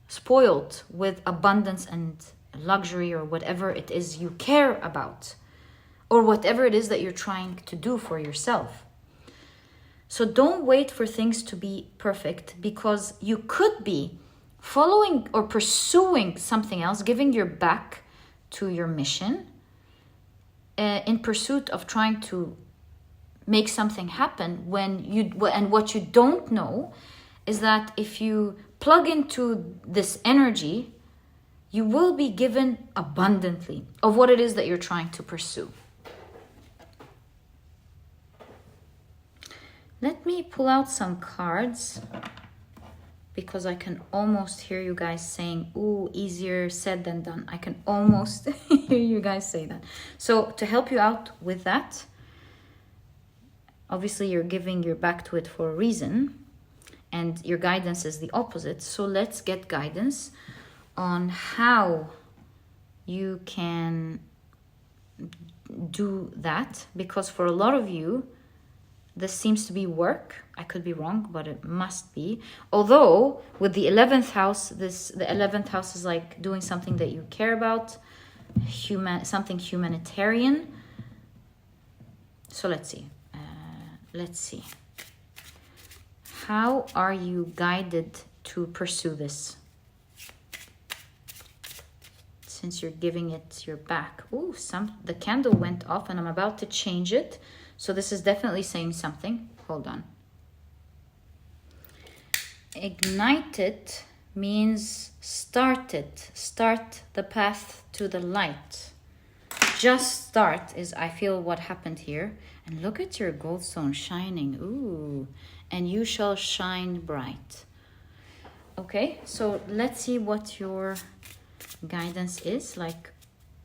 spoiled with abundance and luxury, or whatever it is you care about, or whatever it is that you're trying to do for yourself. So don't wait for things to be perfect, because you could be following or pursuing something else, giving your back to your mission in pursuit of trying to make something happen, and what you don't know is that if you plug into this energy, you will be given abundantly of what it is that you're trying to pursue. Let me pull out some cards, because I can almost hear you guys saying, ooh, easier said than done. I can almost hear you guys say that. So to help you out with that, obviously you're giving your back to it for a reason, and your guidance is the opposite. So let's get guidance on how you can do that, because for a lot of you, this seems to be work. I could be wrong, but it must be. Although with the 11th house, the 11th house is like doing something that you care about, something humanitarian. So let's see. How are you guided to pursue this? Since you're giving it your back. Ooh, the candle went off and I'm about to change it. So this is definitely saying something. Hold on. Ignite it means start it. Start the path to the light. Just start is, I feel, what happened here. And look at your Goldstone shining. Ooh. And you shall shine bright. Okay, so let's see what your guidance is. Like,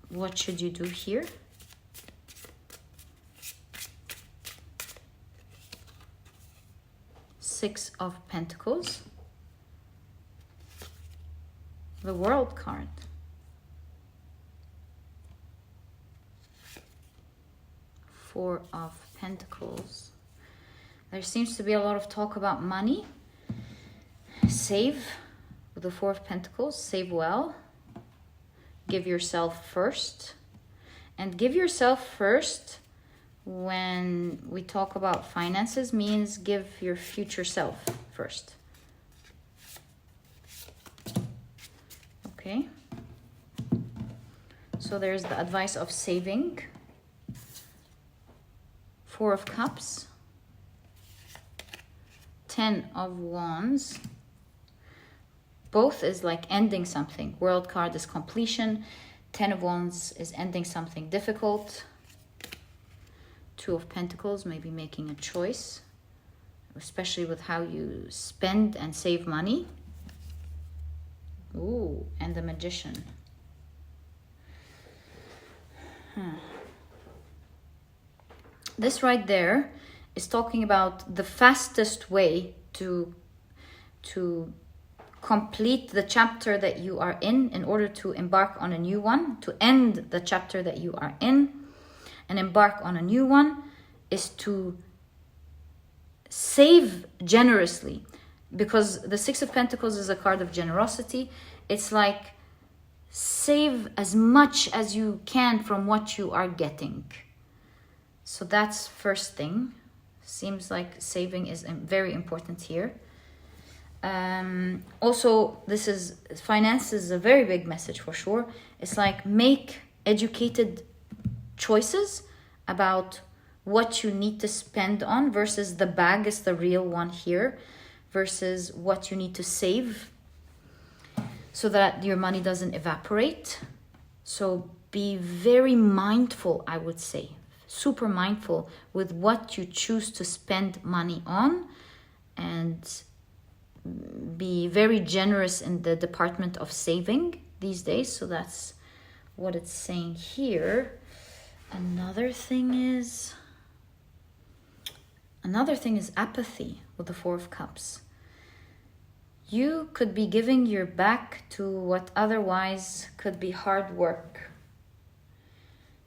what should you do here? Six of Pentacles. The World card. Four of Pentacles. There seems to be a lot of talk about money. Save with the Four of Pentacles. Save well. Give yourself first. And give yourself first, when we talk about finances, means give your future self first. Okay. So there's the advice of saving. Four of Cups. 10 of Wands. Both is like ending something. World card is completion. 10 of Wands is ending something difficult. Two of Pentacles, maybe making a choice, especially with how you spend and save money. Ooh, and the Magician. This right there is talking about the fastest way to complete the chapter that you are in order to embark on a new one, to end the chapter that you are in and embark on a new one, is to save generously. Because the Six of Pentacles is a card of generosity. It's like, save as much as you can from what you are getting. So that's first thing. Seems like saving is very important here. Also, this is finances is a very big message for sure. It's like, make educated choices about what you need to spend on versus the bag is the real one here versus what you need to save so that your money doesn't evaporate. So be very mindful, I would say, super mindful with what you choose to spend money on, and be very generous in the department of saving these days. So that's what it's saying here. Another thing is apathy with the Four of Cups. You could be giving your back to what otherwise could be hard work.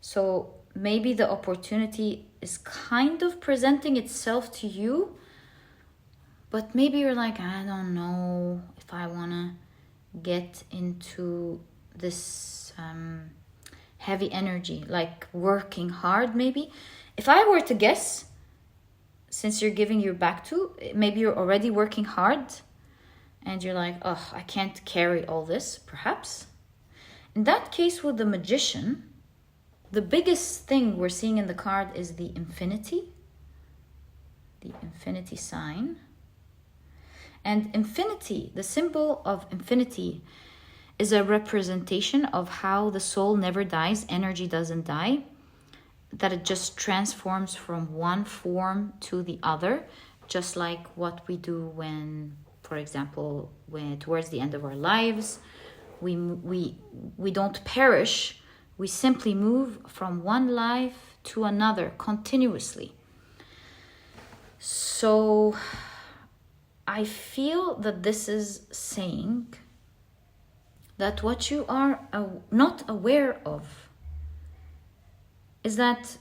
So maybe the opportunity is kind of presenting itself to you, but maybe you're like, I don't know if I want to get into this heavy energy, like working hard maybe. If I were to guess, since you're giving your back to, maybe you're already working hard and you're like, oh, I can't carry all this, perhaps. In that case, with the Magician, the biggest thing we're seeing in the card is the infinity sign. And infinity, the symbol of infinity, is a representation of how the soul never dies, energy doesn't die, that it just transforms from one form to the other, just like what we do when, for example, when towards the end of our lives, we don't perish, we simply move from one life to another continuously. So I feel that this is saying that what you are not aware of is that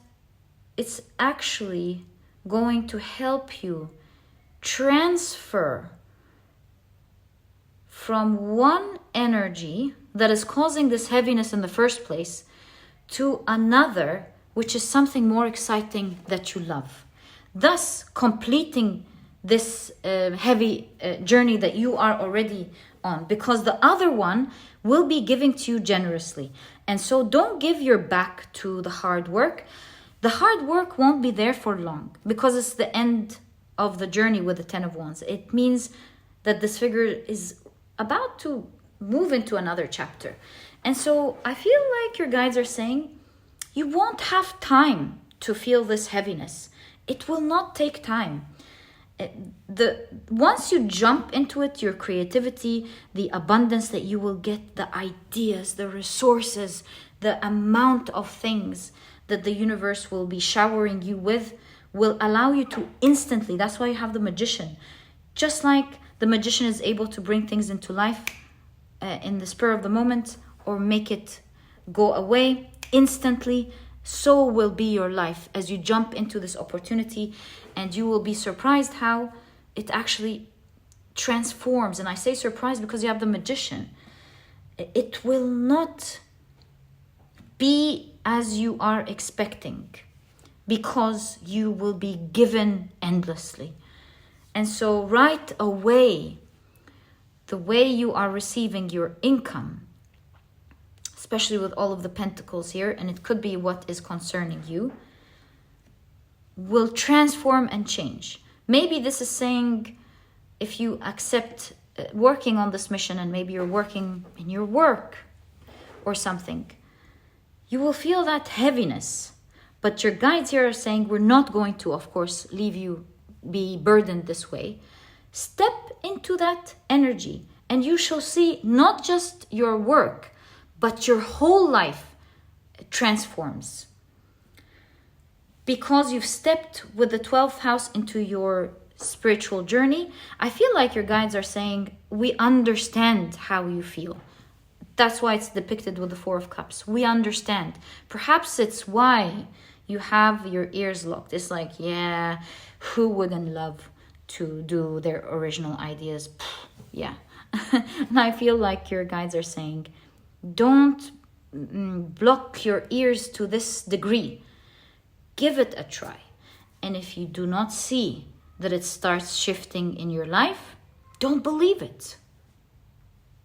it's actually going to help you transfer from one energy that is causing this heaviness in the first place to another, which is something more exciting that you love. Thus, completing this heavy journey that you are already on, because the other one will be giving to you generously. And so don't give your back to the hard work. The hard work won't be there for long because it's the end of the journey with the Ten of Wands. It means that this figure is about to move into another chapter. And so I feel like your guides are saying you won't have time to feel this heaviness. It will not take time. Once you jump into it, your creativity, the abundance that you will get, the ideas, the resources, the amount of things that the universe will be showering you with will allow you to instantly, that's why you have the Magician. Just like the Magician is able to bring things into life in the spur of the moment or make it go away instantly, so will be your life as you jump into this opportunity, and you will be surprised how it actually transforms. And I say surprised because you have the Magician. It will not be as you are expecting because you will be given endlessly. And so right away, the way you are receiving your income, especially with all of the pentacles here, and it could be what is concerning you, will transform and change. Maybe this is saying if you accept working on this mission, and maybe you're working in your work or something, you will feel that heaviness. But your guides here are saying we're not going to, of course, leave you be burdened this way. Step into that energy and you shall see not just your work, but your whole life transforms. Because you've stepped with the 12th house into your spiritual journey, I feel like your guides are saying, we understand how you feel. That's why it's depicted with the Four of Cups. We understand. Perhaps it's why you have your ears locked. It's like, yeah, who wouldn't love to do their original ideas? Yeah. And I feel like your guides are saying, don't block your ears to this degree. Give it a try. And if you do not see that it starts shifting in your life, don't believe it.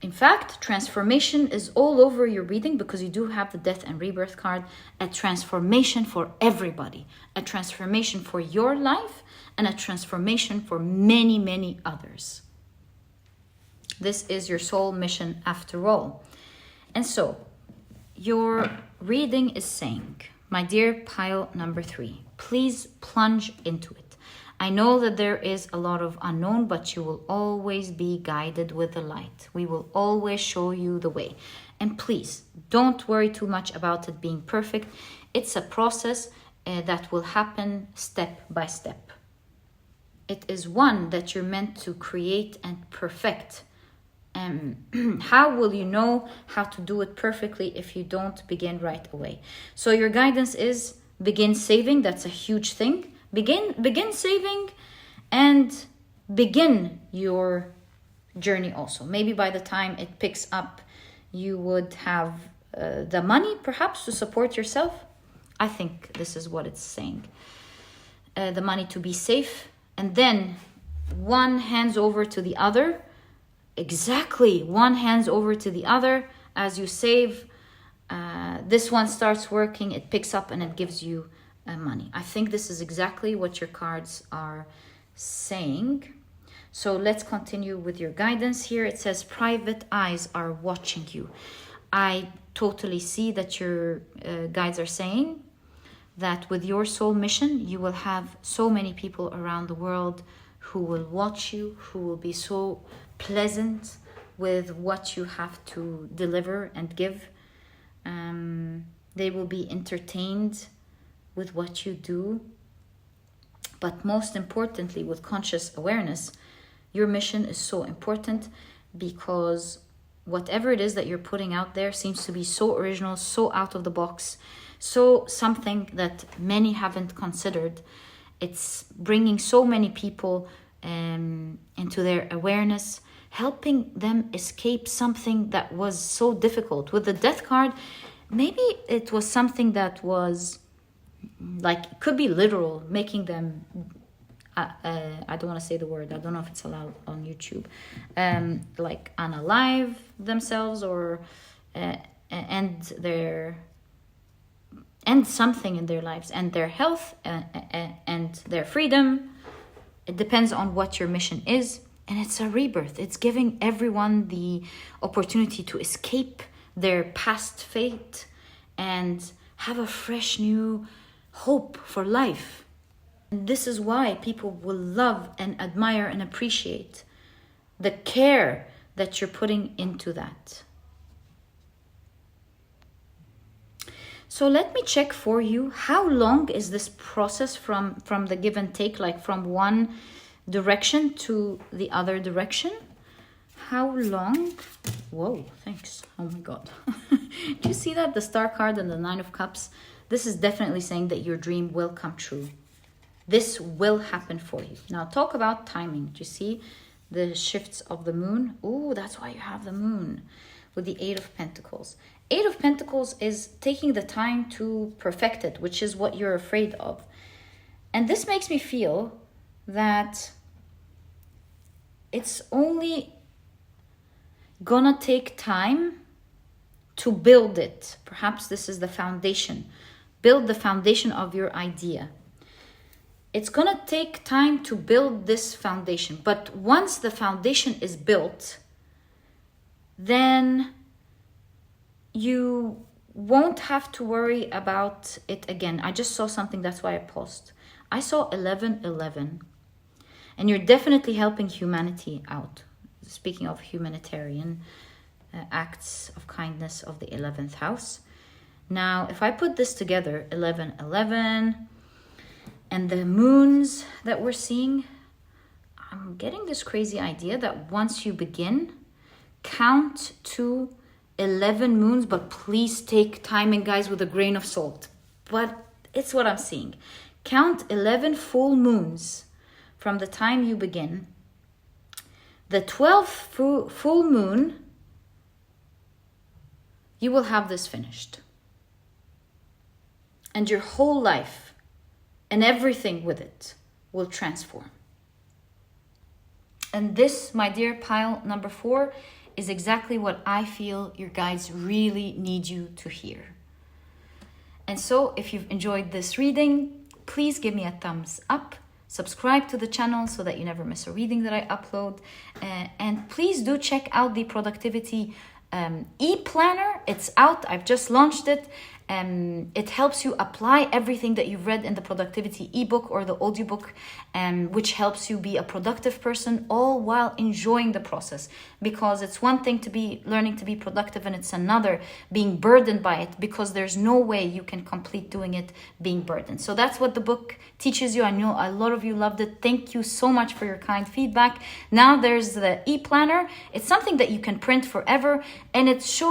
In fact, transformation is all over your reading because you do have the death and rebirth card. A transformation for everybody. A transformation for your life and a transformation for many, many others. This is your soul mission after all. And so, your reading is saying, my dear pile number 3, please plunge into it. I know that there is a lot of unknown, but you will always be guided with the light. We will always show you the way. And please, don't worry too much about it being perfect. It's a process that will happen step by step. It is one that you're meant to create and perfect. How will you know how to do it perfectly if you don't begin right away? So your guidance is begin saving. That's a huge thing. Begin saving and begin your journey also. Maybe by the time it picks up, you would have the money perhaps to support yourself. I think this is what it's saying. The money to be safe, and then one hands over to the other. Exactly, one hands over to the other as you save. This one starts working, it picks up and it gives you money. I think this is exactly what your cards are saying. So let's continue with your guidance here. It says private eyes are watching you. I totally see that your guides are saying that with your soul mission, you will have so many people around the world who will watch you, who will be so pleasant with what you have to deliver and give. They will be entertained with what you do. But most importantly, with conscious awareness, your mission is so important because whatever it is that you're putting out there seems to be so original, so out of the box, so something that many haven't considered. It's bringing so many people into their awareness, helping them escape something that was so difficult. With the death card, maybe it was something that was like, it could be literal, making them I don't want to say the word, I don't know if it's allowed on YouTube, like unalive themselves or end something in their lives, and their health and their freedom. It depends on what your mission is, and it's a rebirth. It's giving everyone the opportunity to escape their past fate and have a fresh new hope for life. And this is why people will love and admire and appreciate the care that you're putting into that. So let me check for you, how long is this process from the give and take, like from one direction to the other direction? How long? Whoa, thanks. Oh my God. Do you see that? The Star card and the Nine of Cups. This is definitely saying that your dream will come true. This will happen for you. Now talk about timing. Do you see the shifts of the moon? Oh, that's why you have the moon with the Eight of Pentacles. Eight of Pentacles is taking the time to perfect it, which is what you're afraid of. And this makes me feel that it's only gonna take time to build it. Perhaps this is the foundation. Build the foundation of your idea. It's gonna take time to build this foundation. But once the foundation is built, then you won't have to worry about it again. I just saw something, that's why I paused. I saw 1111. And you're definitely helping humanity out. Speaking of humanitarian acts of kindness of the 11th house. Now, if I put this together, 1111 and the moons that we're seeing, I'm getting this crazy idea that once you begin, count to 11 moons, but please take timing, guys, with a grain of salt. But it's what I'm seeing. Count 11 full moons from the time you begin. The 12th full moon, you will have this finished. And your whole life and everything with it will transform. And this, my dear pile number 4, is exactly what I feel your guides really need you to hear. And so if you've enjoyed this reading, please give me a thumbs up. Subscribe to the channel so that you never miss a reading that I upload. And please do check out the Productivity ePlanner. It's out. I've just launched it. It helps you apply everything that you've read in the Productivity ebook or the audiobook, which helps you be a productive person, all while enjoying the process. Because it's one thing to be learning to be productive, and it's another being burdened by it, because there's no way you can complete doing it being burdened. So that's what the book teaches you. I know a lot of you loved it. Thank you so much for your kind feedback. Now there's the ePlanner. It's something that you can print forever, and it's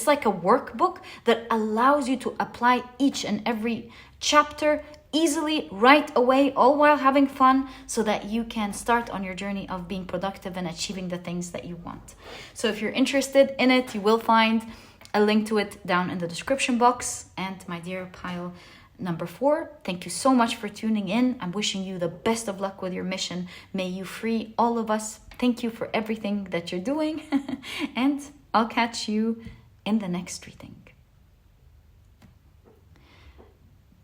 like a workbook that allows you to apply each and every chapter easily right away, all while having fun, so that you can start on your journey of being productive and achieving the things that you want. So if you're interested in it, you will find a link to it down in the description box. And my dear pile number 4, thank you so much for tuning in. I'm wishing you the best of luck with your mission. May you free all of us. Thank you for everything that you're doing. And I'll catch you in the next reading.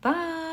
Bye.